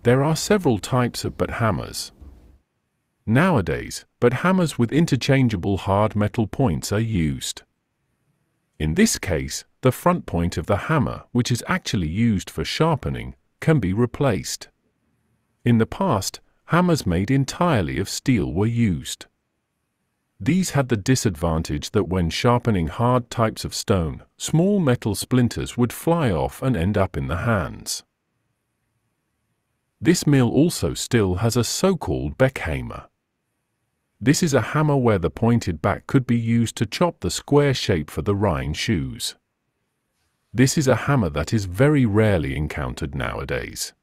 There are several types of butt hammers. Nowadays, butt hammers with interchangeable hard metal points are used. In this case, the front point of the hammer, which is actually used for sharpening, can be replaced. In the past, hammers made entirely of steel were used. These had the disadvantage that when sharpening hard types of stone, small metal splinters would fly off and end up in the hands. This mill also still has a so-called beckhammer. This is a hammer where the pointed back could be used to chop the square shape for the Rhine shoes. This is a hammer that is very rarely encountered nowadays.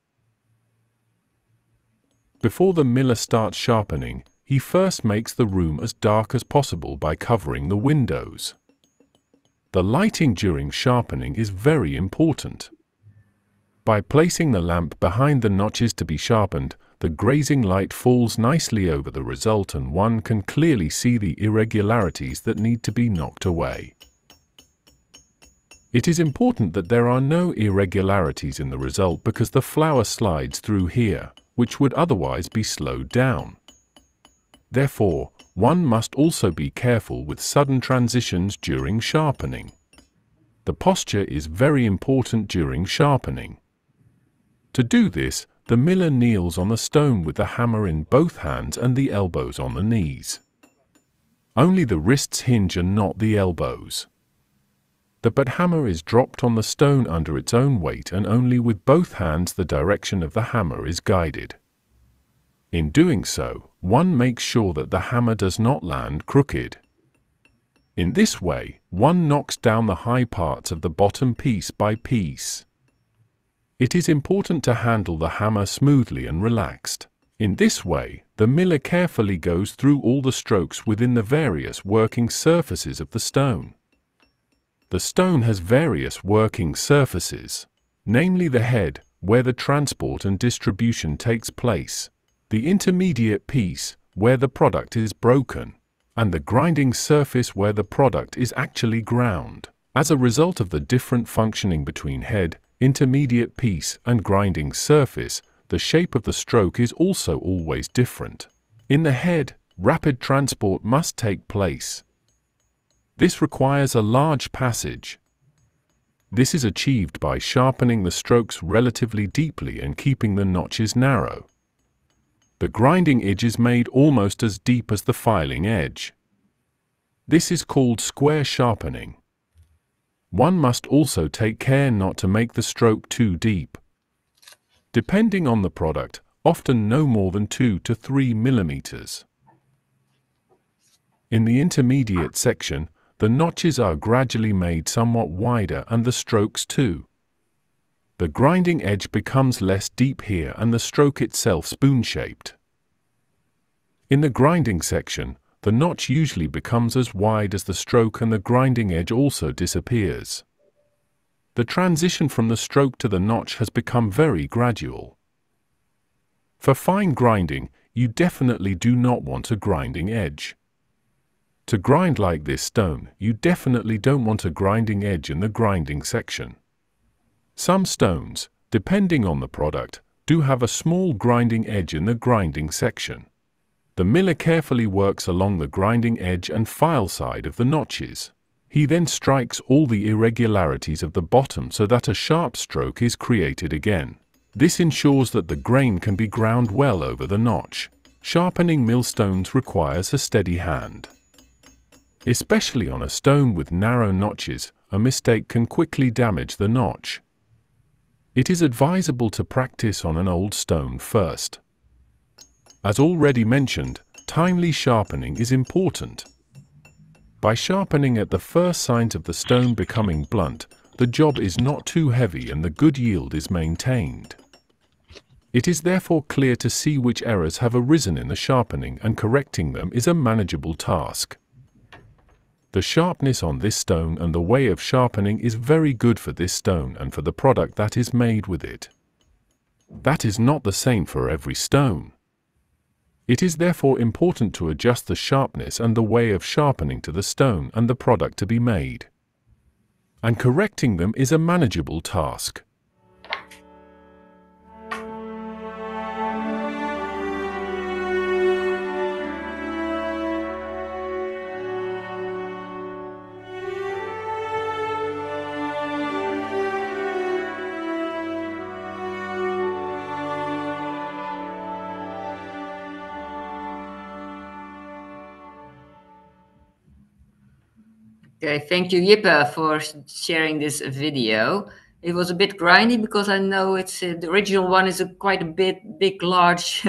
Before the miller starts sharpening, he first makes the room as dark as possible by covering the windows. The lighting during sharpening is very important. By placing the lamp behind the notches to be sharpened, the grazing light falls nicely over the result and one can clearly see the irregularities that need to be knocked away. It is important that there are no irregularities in the result because the flour slides through here, which would otherwise be slowed down. Therefore, one must also be careful with sudden transitions during sharpening. The posture is very important during sharpening. To do this, the miller kneels on the stone with the hammer in both hands and the elbows on the knees. Only the wrists hinge and not the elbows. The butt hammer is dropped on the stone under its own weight and only with both hands the direction of the hammer is guided. In doing so, one makes sure that the hammer does not land crooked. In this way, one knocks down the high parts of the bottom piece by piece. It is important to handle the hammer smoothly and relaxed. In this way, the miller carefully goes through all the strokes within the various working surfaces of the stone. The stone has various working surfaces, namely the head, where the transport and distribution takes place, the intermediate piece, where the product is broken, and the grinding surface where the product is actually ground. As a result of the different functioning between head, intermediate piece, and grinding surface, the shape of the stroke is also always different. In the head, rapid transport must take place. This requires a large passage. This is achieved by sharpening the strokes relatively deeply and keeping the notches narrow. The grinding edge is made almost as deep as the filing edge. This is called square sharpening. One must also take care not to make the stroke too deep. Depending on the product, often no more than 2 to 3 millimeters. In the intermediate section, the notches are gradually made somewhat wider and the strokes too. The grinding edge becomes less deep here and the stroke itself spoon-shaped. In the grinding section, the notch usually becomes as wide as the stroke and the grinding edge also disappears. The transition from the stroke to the notch has become very gradual. For fine grinding, you definitely do not want a grinding edge. To grind like this stone, you definitely don't want a grinding edge in the grinding section. Some stones, depending on the product, do have a small grinding edge in the grinding section. The miller carefully works along the grinding edge and file side of the notches. He then strikes all the irregularities of the bottom so that a sharp stroke is created again. This ensures that the grain can be ground well over the notch. Sharpening millstones requires a steady hand. Especially on a stone with narrow notches, a mistake can quickly damage the notch. It is advisable to practice on an old stone first. As already mentioned, timely sharpening is important. By sharpening at the first signs of the stone becoming blunt, the job is not too heavy and the good yield is maintained. It is therefore clear to see which errors have arisen in the sharpening, and correcting them is a manageable task. The sharpness on this stone and the way of sharpening is very good for this stone and for the product that is made with it. That is not the same for every stone. It is therefore important to adjust the sharpness and the way of sharpening to the stone and the product to be made. And correcting them is a manageable task. Okay, thank you, Jippe, for sharing this video. It was a bit grindy because I know it's the original one is quite a big, large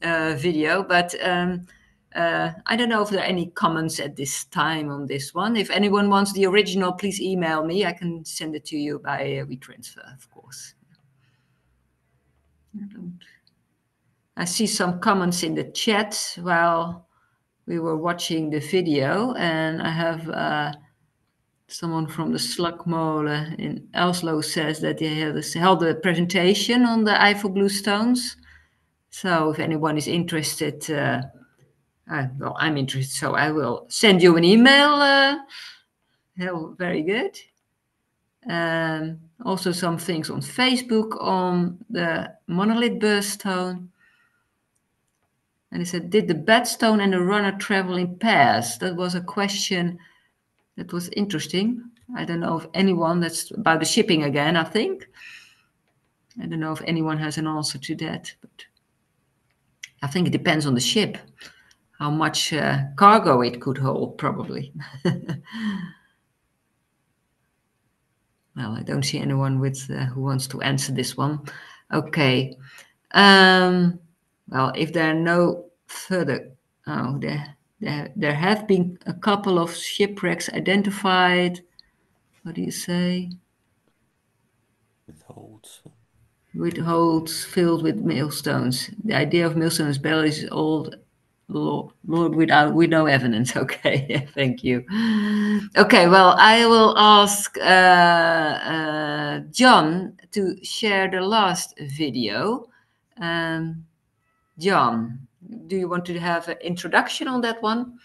video, but I don't know if there are any comments at this time on this one. If anyone wants the original, please email me. I can send it to you by WeTransfer, of course. I see some comments in the chat while we were watching the video, and I have someone from the Slagmolen in Oslo says that they held a presentation on the Eiffel Blue stones. So if anyone is interested, well, I'm interested, so I will send you an email. Very good. Also some things on Facebook on the monolith burr stone. And he said, did the bed stone and the runner travel in pairs? That was a question that was interesting. I don't know if anyone, that's about the shipping again, I think. I don't know if anyone has an answer to that, but I think it depends on the ship, how much cargo it could hold, probably. Well, I don't see anyone with who wants to answer this one. Okay. Well, if there are no further, there have been a couple of shipwrecks identified. What do you say? With holes filled with millstones. The idea of millstones belly is old, Lord, with no evidence. Okay, thank you. Okay, well, I will ask John to share the last video. John, do you want to have an introduction on that one?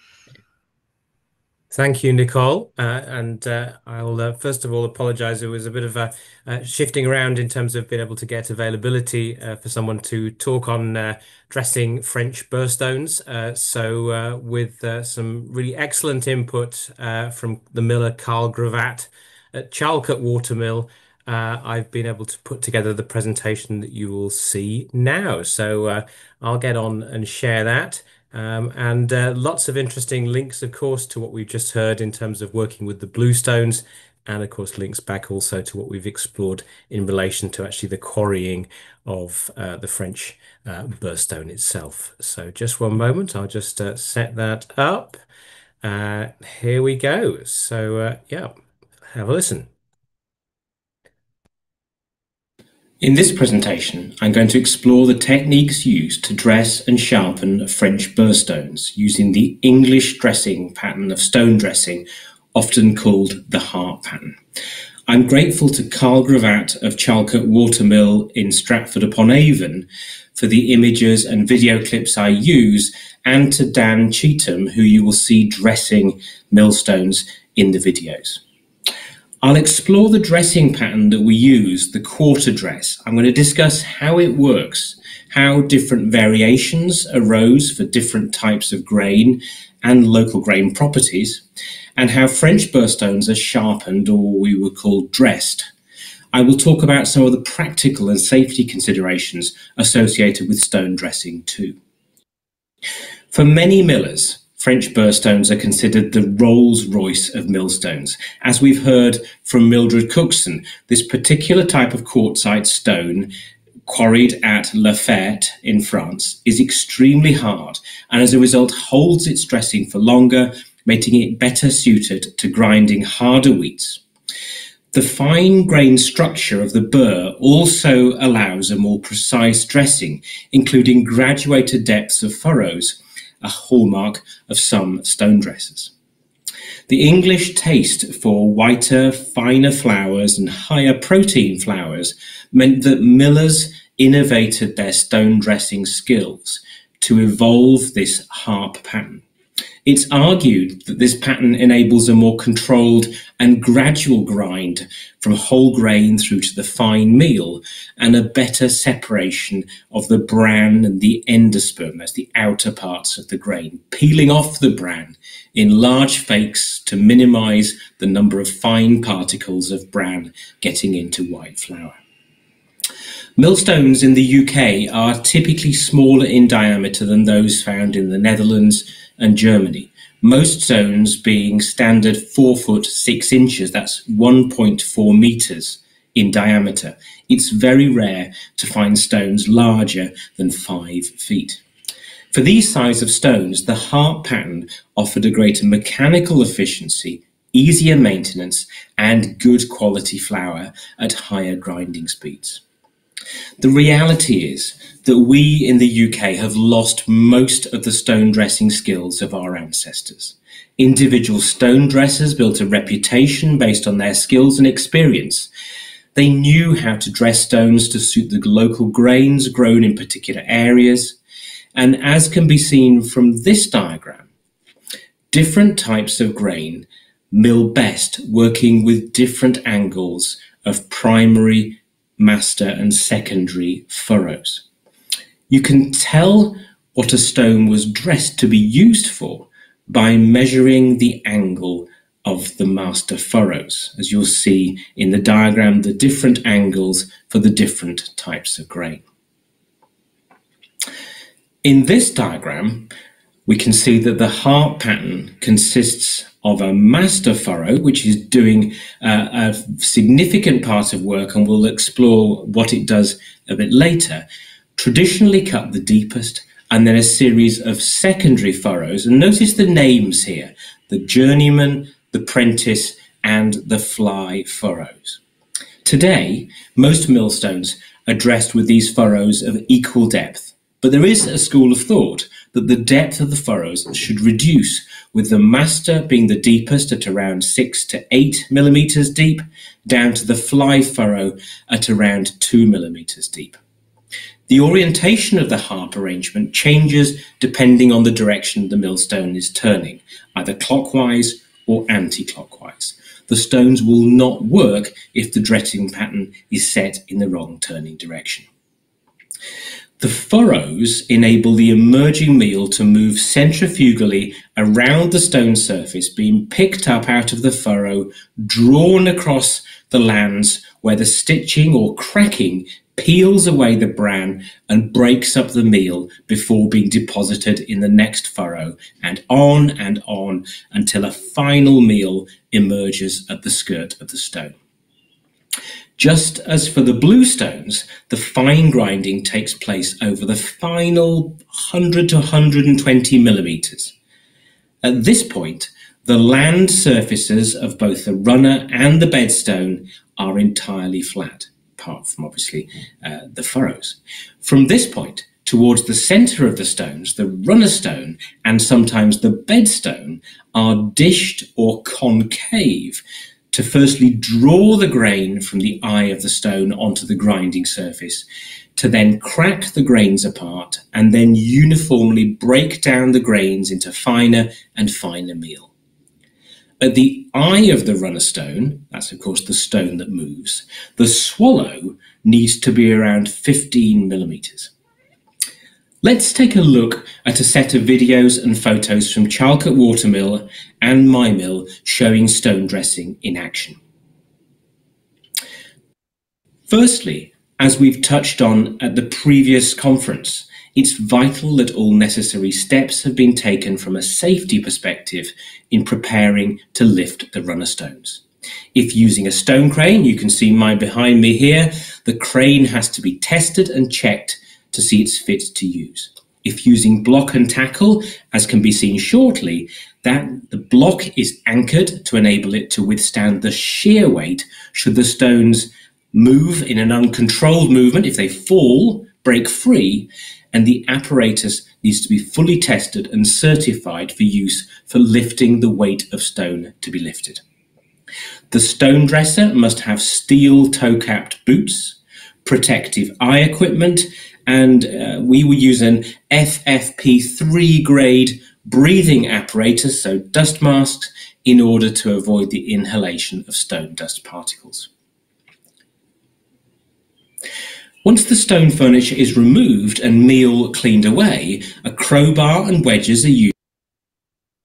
Thank you, Nicole. I'll first of all apologize. It was a bit of a shifting around in terms of being able to get availability for someone to talk on dressing French burr stones. With some really excellent input from the miller Carl Gravatt at Chalcot Watermill, I've been able to put together the presentation that you will see now. So I'll get on and share that. Lots of interesting links, of course, to what we've just heard in terms of working with the blue stones and of course links back also to what we've explored in relation to actually the quarrying of the French Burr stone itself. So just one moment, I'll just set that up. Here we go. So yeah, have a listen. In this presentation, I'm going to explore the techniques used to dress and sharpen French Burr stones using the English dressing pattern of stone dressing, often called the harp pattern. I'm grateful to Carl Gravatt of Chalcot Watermill in Stratford-upon-Avon for the images and video clips I use, and to Dan Cheetham, who you will see dressing millstones in the videos. I'll explore the dressing pattern that we use, the quarter dress. I'm going to discuss how it works, how different variations arose for different types of grain and local grain properties, and how French Burr stones are sharpened, or we would call dressed. I will talk about some of the practical and safety considerations associated with stone dressing too. For many millers, French Burr stones are considered the Rolls-Royce of millstones. As we've heard from Mildred Cookson, this particular type of quartzite stone, quarried at La Ferte in France, is extremely hard and as a result holds its dressing for longer, making it better suited to grinding harder wheats. The fine grain structure of the burr also allows a more precise dressing, including graduated depths of furrows, a hallmark of some stone dressers. The English taste for whiter, finer flours and higher protein flours meant that millers innovated their stone dressing skills to evolve this harp pattern. It's argued that this pattern enables a more controlled and gradual grind from whole grain through to the fine meal, and a better separation of the bran and the endosperm, that's the outer parts of the grain, peeling off the bran in large flakes to minimize the number of fine particles of bran getting into white flour. Millstones in the UK are typically smaller in diameter than those found in the Netherlands and Germany, most stones being standard 4 foot 6 inches, that's 1.4 meters in diameter. It's very rare to find stones larger than 5 feet. For these size of stones, the harp pattern offered a greater mechanical efficiency, easier maintenance, and good quality flour at higher grinding speeds. The reality is that we in the UK have lost most of the stone dressing skills of our ancestors. Individual stone dressers built a reputation based on their skills and experience. They knew how to dress stones to suit the local grains grown in particular areas. And as can be seen from this diagram, different types of grain mill best working with different angles of primary, master and secondary furrows. You can tell what a stone was dressed to be used for by measuring the angle of the master furrows. As you'll see in the diagram, the different angles for the different types of grain. In this diagram, we can see that the harp pattern consists of a master furrow, which is doing a significant part of work, and we'll explore what it does a bit later, traditionally cut the deepest, and then a series of secondary furrows. And notice the names here, the journeyman, the prentice, and the fly furrows. Today, most millstones are dressed with these furrows of equal depth, but there is a school of thought that the depth of the furrows should reduce, with the master being the deepest at around 6 to 8 millimeters deep, down to the fly furrow at around 2 millimeters deep. The orientation of the harp arrangement changes depending on the direction the millstone is turning, either clockwise or anti-clockwise. The stones will not work if the dressing pattern is set in the wrong turning direction. The furrows enable the emerging meal to move centrifugally around the stone surface, being picked up out of the furrow, drawn across the lands where the stitching or cracking peels away the bran and breaks up the meal before being deposited in the next furrow, and on until a final meal emerges at the skirt of the stone. Just as for the blue stones, the fine grinding takes place over the final 100 to 120 millimeters. At this point, the land surfaces of both the runner and the bedstone are entirely flat, apart from obviously the furrows. From this point, towards the center of the stones, the runner stone and sometimes the bedstone are dished or concave to firstly draw the grain from the eye of the stone onto the grinding surface, to then crack the grains apart and then uniformly break down the grains into finer and finer meal. At the eye of the runner stone, that's of course the stone that moves, the swallow needs to be around 15 millimeters. Let's take a look at a set of videos and photos from Charlcote Watermill and my mill showing stone dressing in action. Firstly, as we've touched on at the previous conference, it's vital that all necessary steps have been taken from a safety perspective in preparing to lift the runner stones. If using a stone crane, you can see mine behind me here, the crane has to be tested and checked to see it's fit to use. If using block and tackle, as can be seen shortly, that the block is anchored to enable it to withstand the shear weight should the stones move in an uncontrolled movement. If they fall, break free, and the apparatus needs to be fully tested and certified for use for lifting the weight of stone to be lifted. The stone dresser must have steel toe-capped boots, protective eye equipment, and we will use an FFP3 grade breathing apparatus, so dust masks, in order to avoid the inhalation of stone dust particles. Once the stone furniture is removed and meal cleaned away, a crowbar and wedges are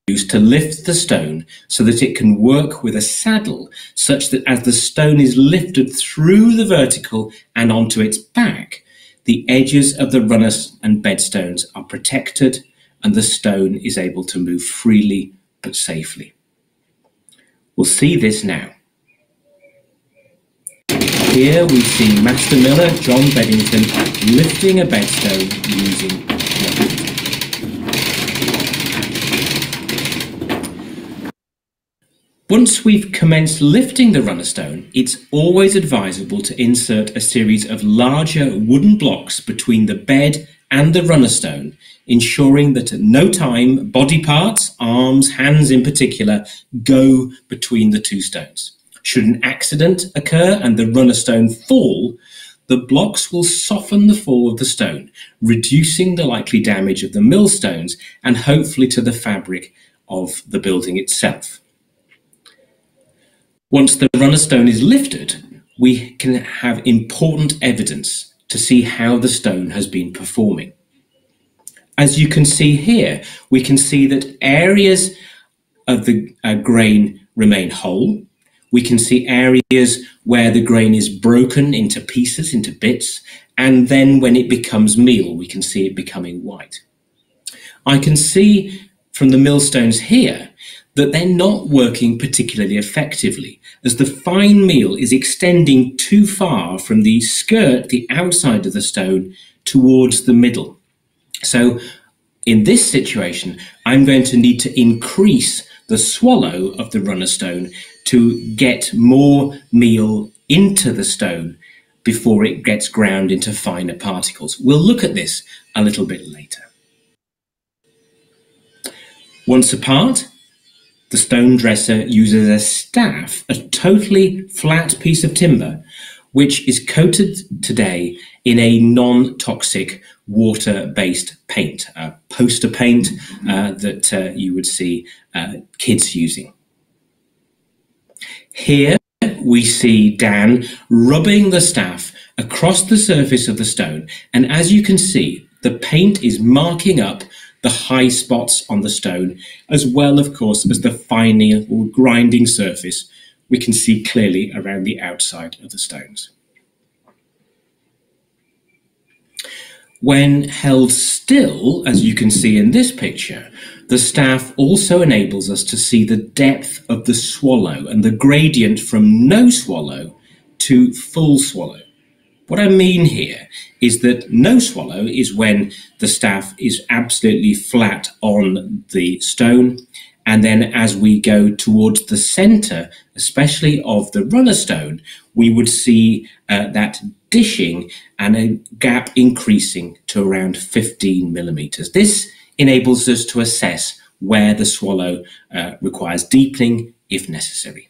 used to lift the stone so that it can work with a saddle, such that as the stone is lifted through the vertical and onto its back, the edges of the runners and bedstones are protected and the stone is able to move freely but safely. We'll see this now. Here we see Master Miller John Beddington lifting a bedstone using Waterfield. Once we've commenced lifting the runner stone, it's always advisable to insert a series of larger wooden blocks between the bed and the runner stone, ensuring that at no time body parts, arms, hands in particular, go between the two stones. Should an accident occur and the runner stone fall, the blocks will soften the fall of the stone, reducing the likely damage of the millstones and hopefully to the fabric of the building itself. Once the runner stone is lifted, we can have important evidence to see how the stone has been performing. As you can see here, we can see that areas of the grain remain whole. We can see areas where the grain is broken into pieces, into bits, and then when it becomes meal, we can see it becoming white. I can see from the millstones here that they're not working particularly effectively, as the fine meal is extending too far from the skirt, the outside of the stone, towards the middle. So in this situation, I'm going to need to increase the swallow of the runner stone to get more meal into the stone before it gets ground into finer particles. We'll look at this a little bit later. Once apart, the stone dresser uses a staff, a totally flat piece of timber, which is coated today in a non-toxic water-based paint, a poster paint that you would see kids using. Here we see Dan rubbing the staff across the surface of the stone, and as you can see, the paint is marking up the high spots on the stone, as well, of course, as the finer or grinding surface we can see clearly around the outside of the stones. When held still, as you can see in this picture, the staff also enables us to see the depth of the swallow and the gradient from no swallow to full swallow. What I mean here is that no swallow is when the staff is absolutely flat on the stone, and then as we go towards the center, especially of the runner stone, we would see that dishing and a gap increasing to around 15 millimeters. This enables us to assess where the swallow requires deepening if necessary.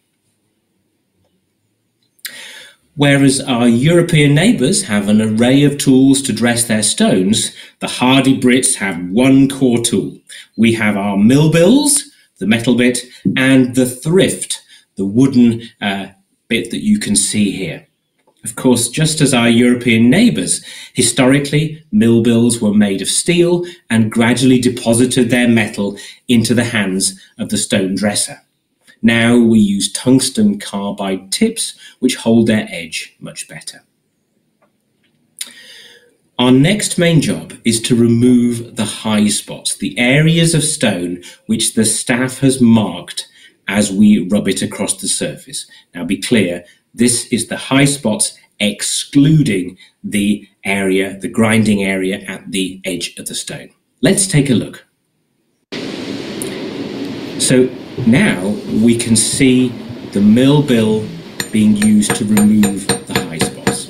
Whereas our European neighbours have an array of tools to dress their stones, the hardy Brits have one core tool. We have our mill bills, the metal bit, and the thrift, the wooden bit that you can see here. Of course, just as our European neighbours, historically, mill bills were made of steel and gradually deposited their metal into the hands of the stone dresser. Now we use tungsten carbide tips, which hold their edge much better. Our next main job is to remove the high spots, the areas of stone which the staff has marked as we rub it across the surface. Now be clear, this is the high spots excluding the area, the grinding area at the edge of the stone. Let's take a look. So now we can see the mill bill being used to remove the high spots.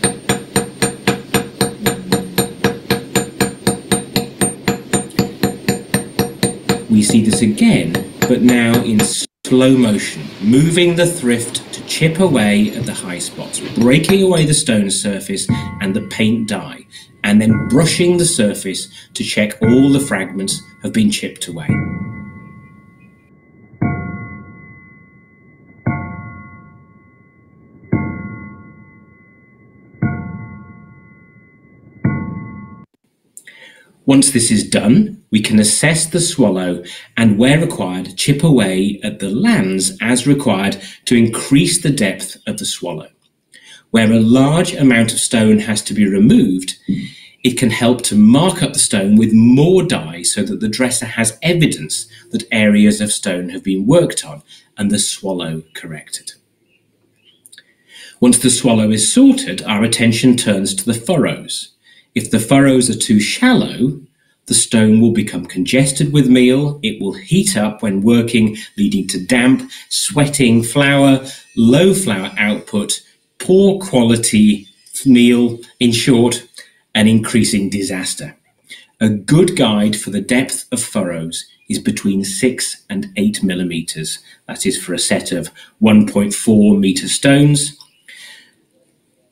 We see this again, but now in slow motion, moving the thrift to chip away at the high spots, breaking away the stone surface and the paint dye, and then brushing the surface to check all the fragments have been chipped away. Once this is done, we can assess the swallow and, where required, chip away at the lands as required to increase the depth of the swallow. Where a large amount of stone has to be removed, it can help to mark up the stone with more dye so that the dresser has evidence that areas of stone have been worked on and the swallow corrected. Once the swallow is sorted, our attention turns to the furrows. If the furrows are too shallow, the stone will become congested with meal, it will heat up when working, leading to damp, sweating flour, low flour output, poor quality meal, in short, an increasing disaster. A good guide for the depth of furrows is between 6 and 8 millimeters. That is for a set of 1.4 meter stones.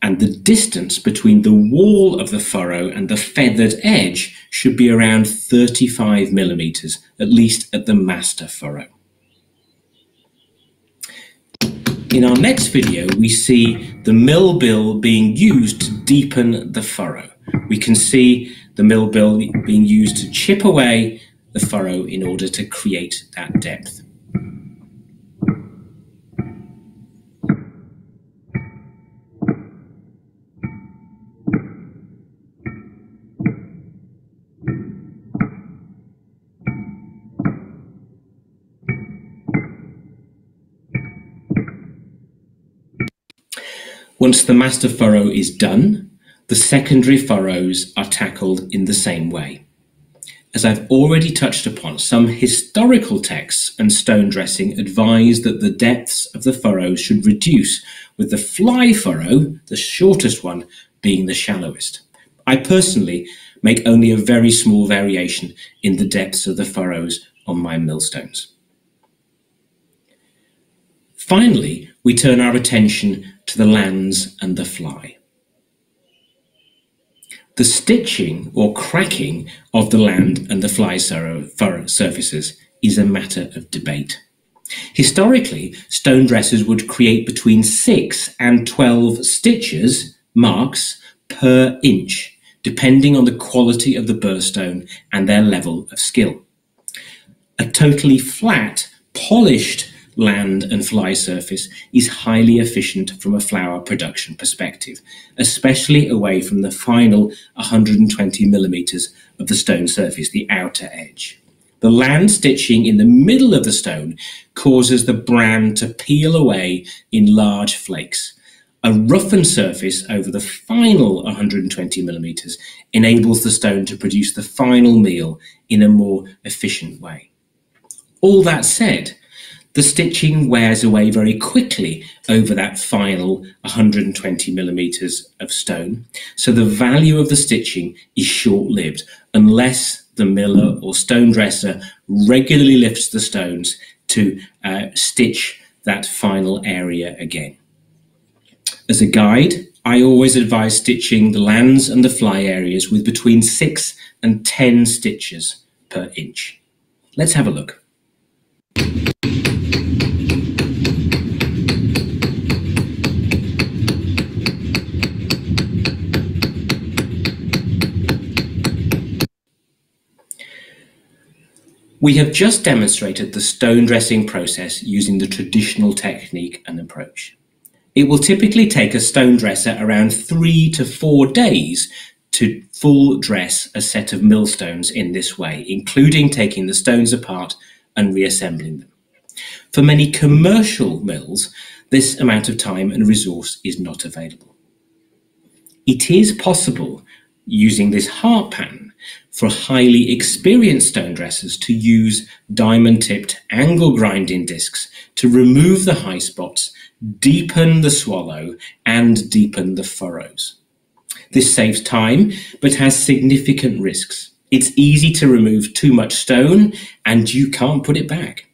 And the distance between the wall of the furrow and the feathered edge should be around 35 millimeters, at least at the master furrow. In our next video, we see the mill bill being used to deepen the furrow. We can see the mill bill being used to chip away the furrow in order to create that depth. Once the master furrow is done, the secondary furrows are tackled in the same way. As I've already touched upon, some historical texts and stone dressing advise that the depths of the furrows should reduce, with the fly furrow, the shortest one, being the shallowest. I personally make only a very small variation in the depths of the furrows on my millstones. Finally, we turn our attention to the lands and the fly. The stitching or cracking of the land and the fly furrow surfaces is a matter of debate. Historically, stone dressers would create between 6 and 12 stitches, marks, per inch, depending on the quality of the burrstone and their level of skill. A totally flat, polished land and fly surface is highly efficient from a flower production perspective, especially away from the final 120 millimeters of the stone surface, the outer edge. The land stitching in the middle of the stone causes the bran to peel away in large flakes. A roughened surface over the final 120 millimeters enables the stone to produce the final meal in a more efficient way. All that said, the stitching wears away very quickly over that final 120 millimeters of stone, so the value of the stitching is short-lived unless the miller or stone dresser regularly lifts the stones to stitch that final area again. As a guide, I always advise stitching the lands and the fly areas with between 6 and 10 stitches per inch. Let's have a look. We have just demonstrated the stone dressing process using the traditional technique and approach. It will typically take a stone dresser around 3 to 4 days to full dress a set of millstones in this way, including taking the stones apart and reassembling them. For many commercial mills, this amount of time and resource is not available. It is possible, using this heart pattern, for highly experienced stone dressers to use diamond-tipped angle grinding discs to remove the high spots, deepen the swallow, and deepen the furrows. This saves time, but has significant risks. It's easy to remove too much stone, and you can't put it back.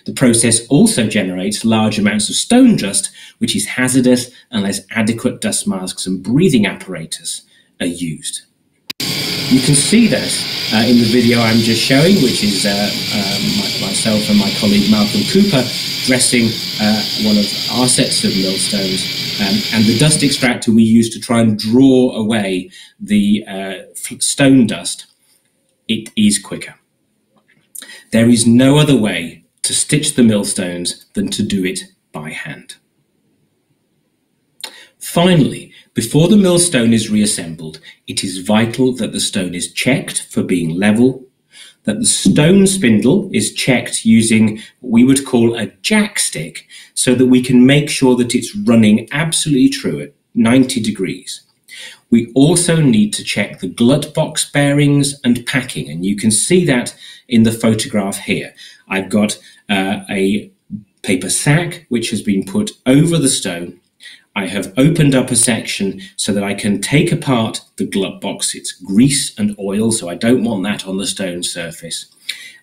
The process also generates large amounts of stone dust, which is hazardous unless adequate dust masks and breathing apparatus are used. You can see this in the video I'm just showing, which is myself and my colleague Malcolm Cooper dressing one of our sets of millstones, and the dust extractor we use to try and draw away the stone dust, it is quicker. There is no other way to stitch the millstones than to do it by hand. Finally, before the millstone is reassembled, it is vital that the stone is checked for being level, that the stone spindle is checked using what we would call a jack stick, so that we can make sure that it's running absolutely true at 90 degrees. We also need to check the glut box bearings and packing, and you can see that in the photograph here. I've got a paper sack which has been put over the stone. I have opened up a section so that I can take apart the glut box. It's grease and oil, so I don't want that on the stone surface.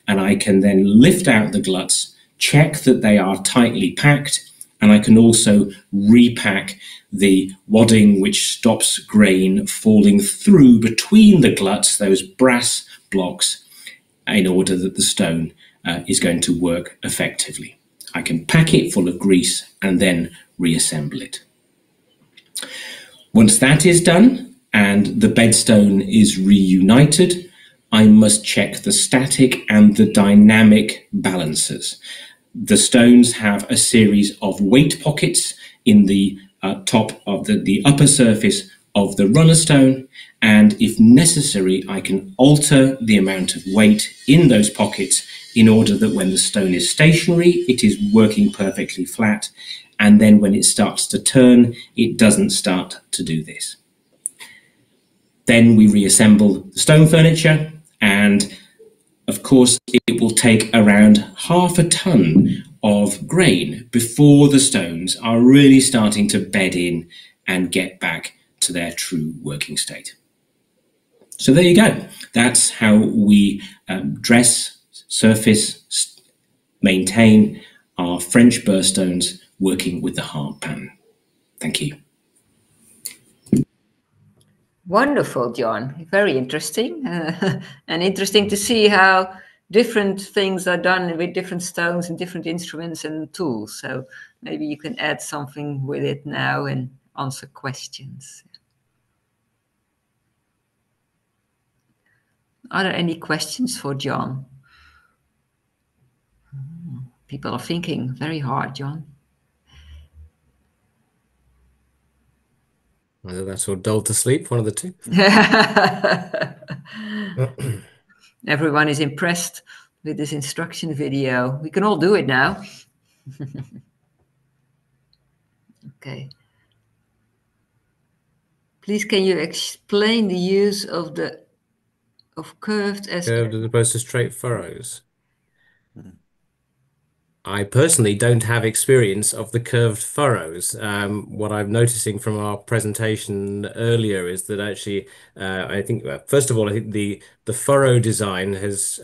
And I can then lift out the gluts, check that they are tightly packed, and I can also repack the wadding which stops grain falling through between the gluts, those brass blocks, in order that the stone is going to work effectively. I can pack it full of grease and then reassemble it. Once that is done and the bedstone is reunited, I must check the static and the dynamic balancers. The stones have a series of weight pockets in the top of the upper surface of the runner stone, and if necessary, I can alter the amount of weight in those pockets in order that when the stone is stationary, it is working perfectly flat, and then when it starts to turn, it doesn't start to do this. Then we reassemble the stone furniture, and of course, it will take around half a ton of grain before the stones are really starting to bed in and get back to their true working state. So there you go. That's how we dress, surface, maintain our French Burr stones working with the heart pattern. Thank you. Wonderful, John. Very interesting. And interesting to see how different things are done with different stones and different instruments and tools. So maybe you can add something with it now and answer questions. Are there any questions for John? People are thinking very hard, John. Whether that's all dull to sleep, one of the two. Everyone is impressed with this instruction video. We can all do it now. Okay. Please, can you explain the use of curved as opposed to straight furrows? I personally don't have experience of the curved furrows. What I'm noticing from our presentation earlier is that actually, I think first of all, I think the furrow design has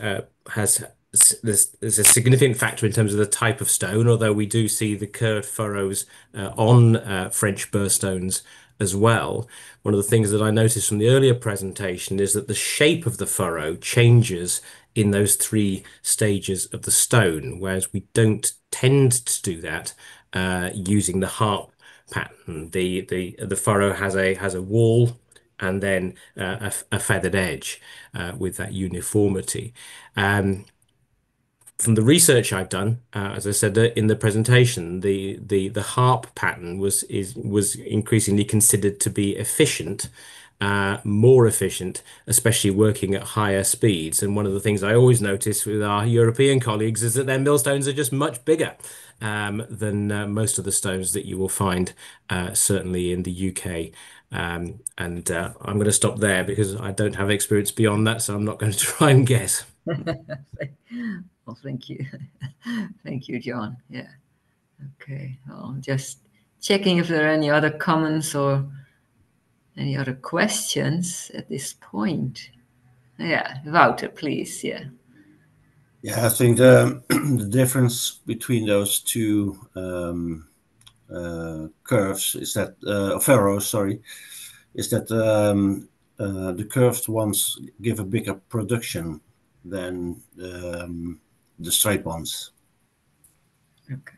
there's a significant factor in terms of the type of stone. Although we do see the curved furrows on French Burr stones as well. One of the things that I noticed from the earlier presentation is that the shape of the furrow changes in those 3 stages of the stone, whereas we don't tend to do that using the harp pattern. The furrow has a wall and then a feathered edge with that uniformity. From the research I've done, as I said in the presentation, the harp pattern was increasingly considered to be efficient, more efficient, especially working at higher speeds. And one of the things I always notice with our European colleagues is that their millstones are just much bigger than most of the stones that you will find, certainly in the UK. I'm going to stop there because I don't have experience beyond that, so I'm not going to try and guess. Well, thank you. Thank you, John. Yeah. Okay. Well, just checking if there are any other comments or any other questions at this point. Yeah, Wouter, please. Yeah. Yeah, I think the difference between those 2 curves is that furrows, sorry, is that the curved ones give a bigger production than the straight ones. Okay.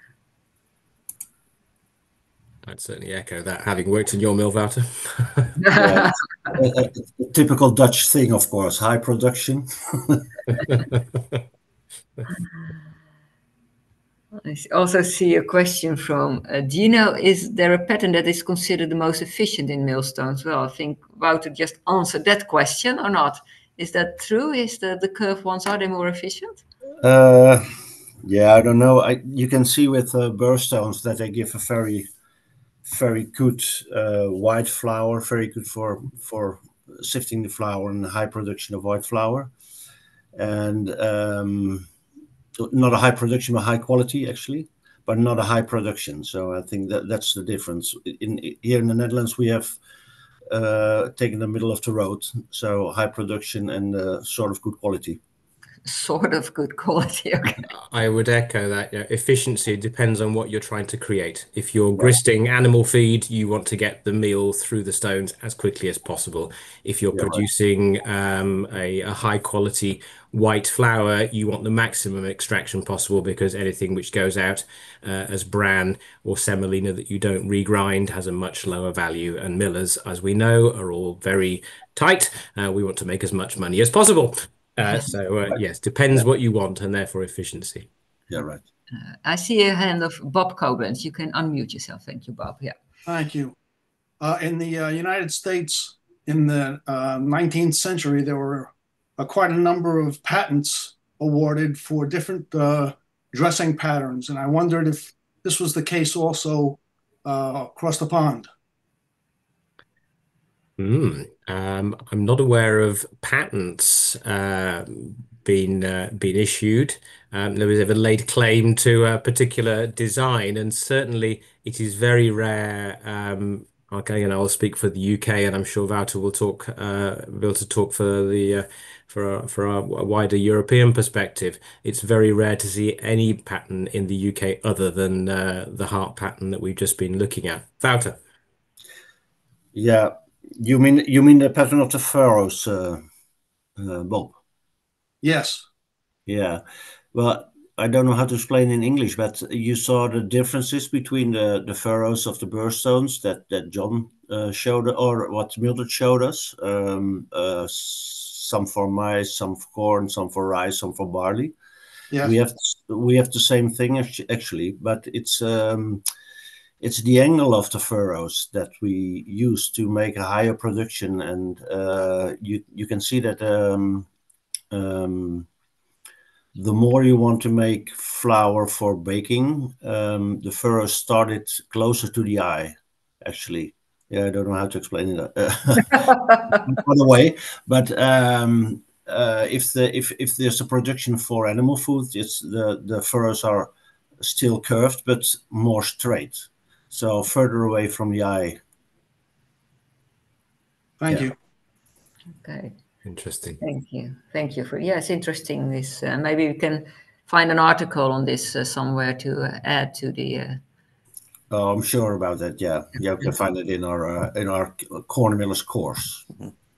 I'd certainly echo that, having worked in your mill, Wouter. Yeah, a typical Dutch thing, of course, high production. I also see a question from Dino. Is there a pattern that is considered the most efficient in millstones? Well, I think Wouter just answered that question, or not? Is that true? Is the curved ones, are they more efficient? Yeah, I don't know. You can see with burr stones that they give a very, very good white flour, very good for sifting the flour and high production of white flour. And not a high production, but high quality actually, but not a high production. So I think that's the difference. Here in the Netherlands, we have taken the middle of the road, so high production and sort of good quality. Sort of good quality. Okay. I would echo that. Efficiency depends on what you're trying to create. If you're gristing animal feed, you want to get the meal through the stones as quickly as possible. If you're producing a high quality white flour, you want the maximum extraction possible, because anything which goes out as bran or semolina that you don't regrind has a much lower value. And millers, as we know, are all very tight. We want to make as much money as possible. Yes, depends what you want, and therefore efficiency. Yeah, right. I see a hand of Bob Koblenz. You can unmute yourself. Thank you, Bob. Yeah. Thank you. In the United States, in the 19th century, there were quite a number of patents awarded for different dressing patterns, and I wondered if this was the case also across the pond. I'm not aware of patents being issued. There was ever laid claim to a particular design, and certainly it is very rare. Okay, and I'll speak for the UK, and I'm sure Wouter will be able to talk for the for a wider European perspective. It's very rare to see any pattern in the UK other than the heart pattern that we've just been looking at. Wouter. Yeah. You mean the pattern of the furrows, Bob? Yes. Yeah. Well, I don't know how to explain in English, but you saw the differences between the furrows of the burr stones that John showed, or what Mildred showed us. Some for maize, some for corn, some for rice, some for barley. Yes. We have the same thing actually, but it's the angle of the furrows that we use to make a higher production, and you can see that the more you want to make flour for baking, the furrows started closer to the eye, actually. Yeah, I don't know how to explain it other way, but if there's a production for animal food, it's the furrows are still curved but more straight, so further away from the eye. Thank you. Okay. Interesting. Thank you for, it's interesting. This maybe we can find an article on this somewhere to add to the. Oh, I'm sure about that. Yeah, you can find it in our corn millers course.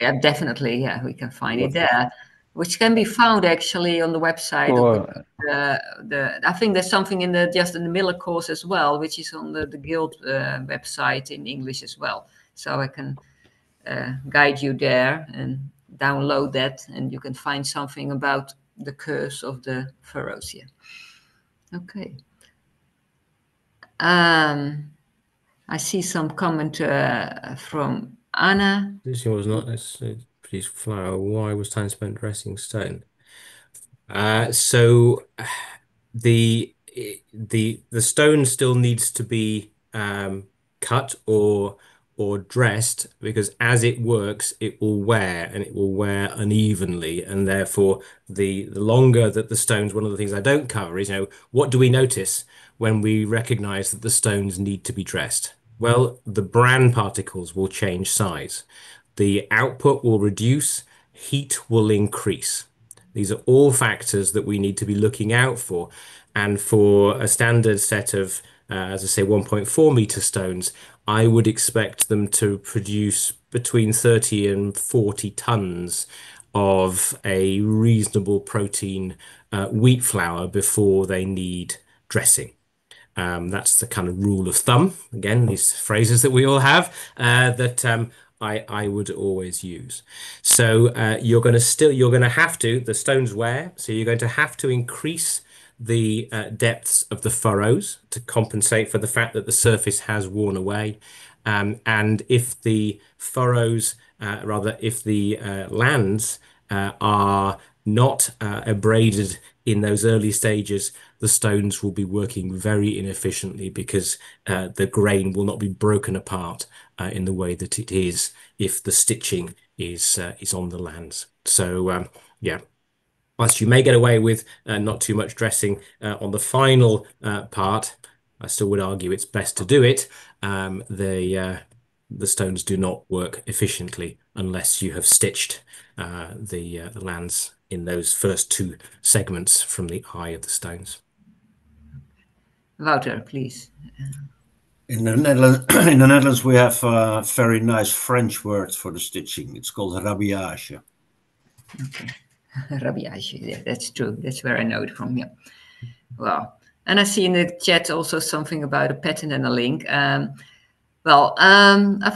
Yeah, definitely. Yeah, we can find it there, which can be found actually on the website. I think there's something in the Miller course as well, which is on the Guild website in English as well. So I can guide you there and download that, and you can find something about the curves of the furrows here. Okay. I see some comment from Anna. This was not necessarily produce flour. Why was time spent dressing stone? So the stone still needs to be cut or dressed, because as it works, it will wear, and it will wear unevenly, and therefore the longer that the stones. One of the things I don't cover is, what do we notice when we recognize that the stones need to be dressed? Well, the bran particles will change size, the output will reduce, heat will increase. These are all factors that we need to be looking out for. And for a standard set of, as I say, 1.4 meter stones, I would expect them to produce between 30 and 40 tons of a reasonable protein wheat flour before they need dressing. That's the kind of rule of thumb. Again, these phrases that we all have that I would always use. So you're going to have to, the stones wear, so you're going to have to increase the depths of the furrows to compensate for the fact that the surface has worn away. And if the furrows, if the lands are not abraded in those early stages, the stones will be working very inefficiently, because the grain will not be broken apart in the way that it is if the stitching is on the lands. So yeah, whilst you may get away with not too much dressing on the final part, I still would argue it's best to do it. The stones do not work efficiently unless you have stitched the lands in those first two segments from the eye of the stones. Wouter, please. In the Netherlands, we have a very nice French word for the stitching. It's called rhabillage. Okay, rhabillage. Yeah, that's true. That's where I know it from. Yeah. Well, and I see in the chat also something about a pattern and a link. I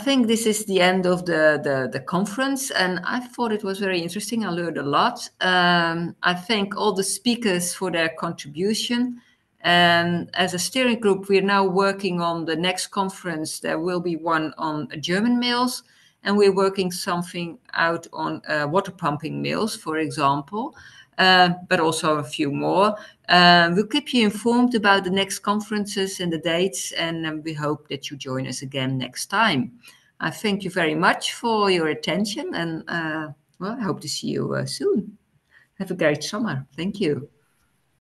think this is the end of the conference, and I thought it was very interesting. I learned a lot. I thank all the speakers for their contribution. And as a steering group, we're now working on the next conference. There will be one on German mills, and we're working something out on water pumping mills, for example, but also a few more. We'll keep you informed about the next conferences and the dates, and we hope that you join us again next time. I thank you very much for your attention, and I hope to see you soon. Have a great summer. Thank you.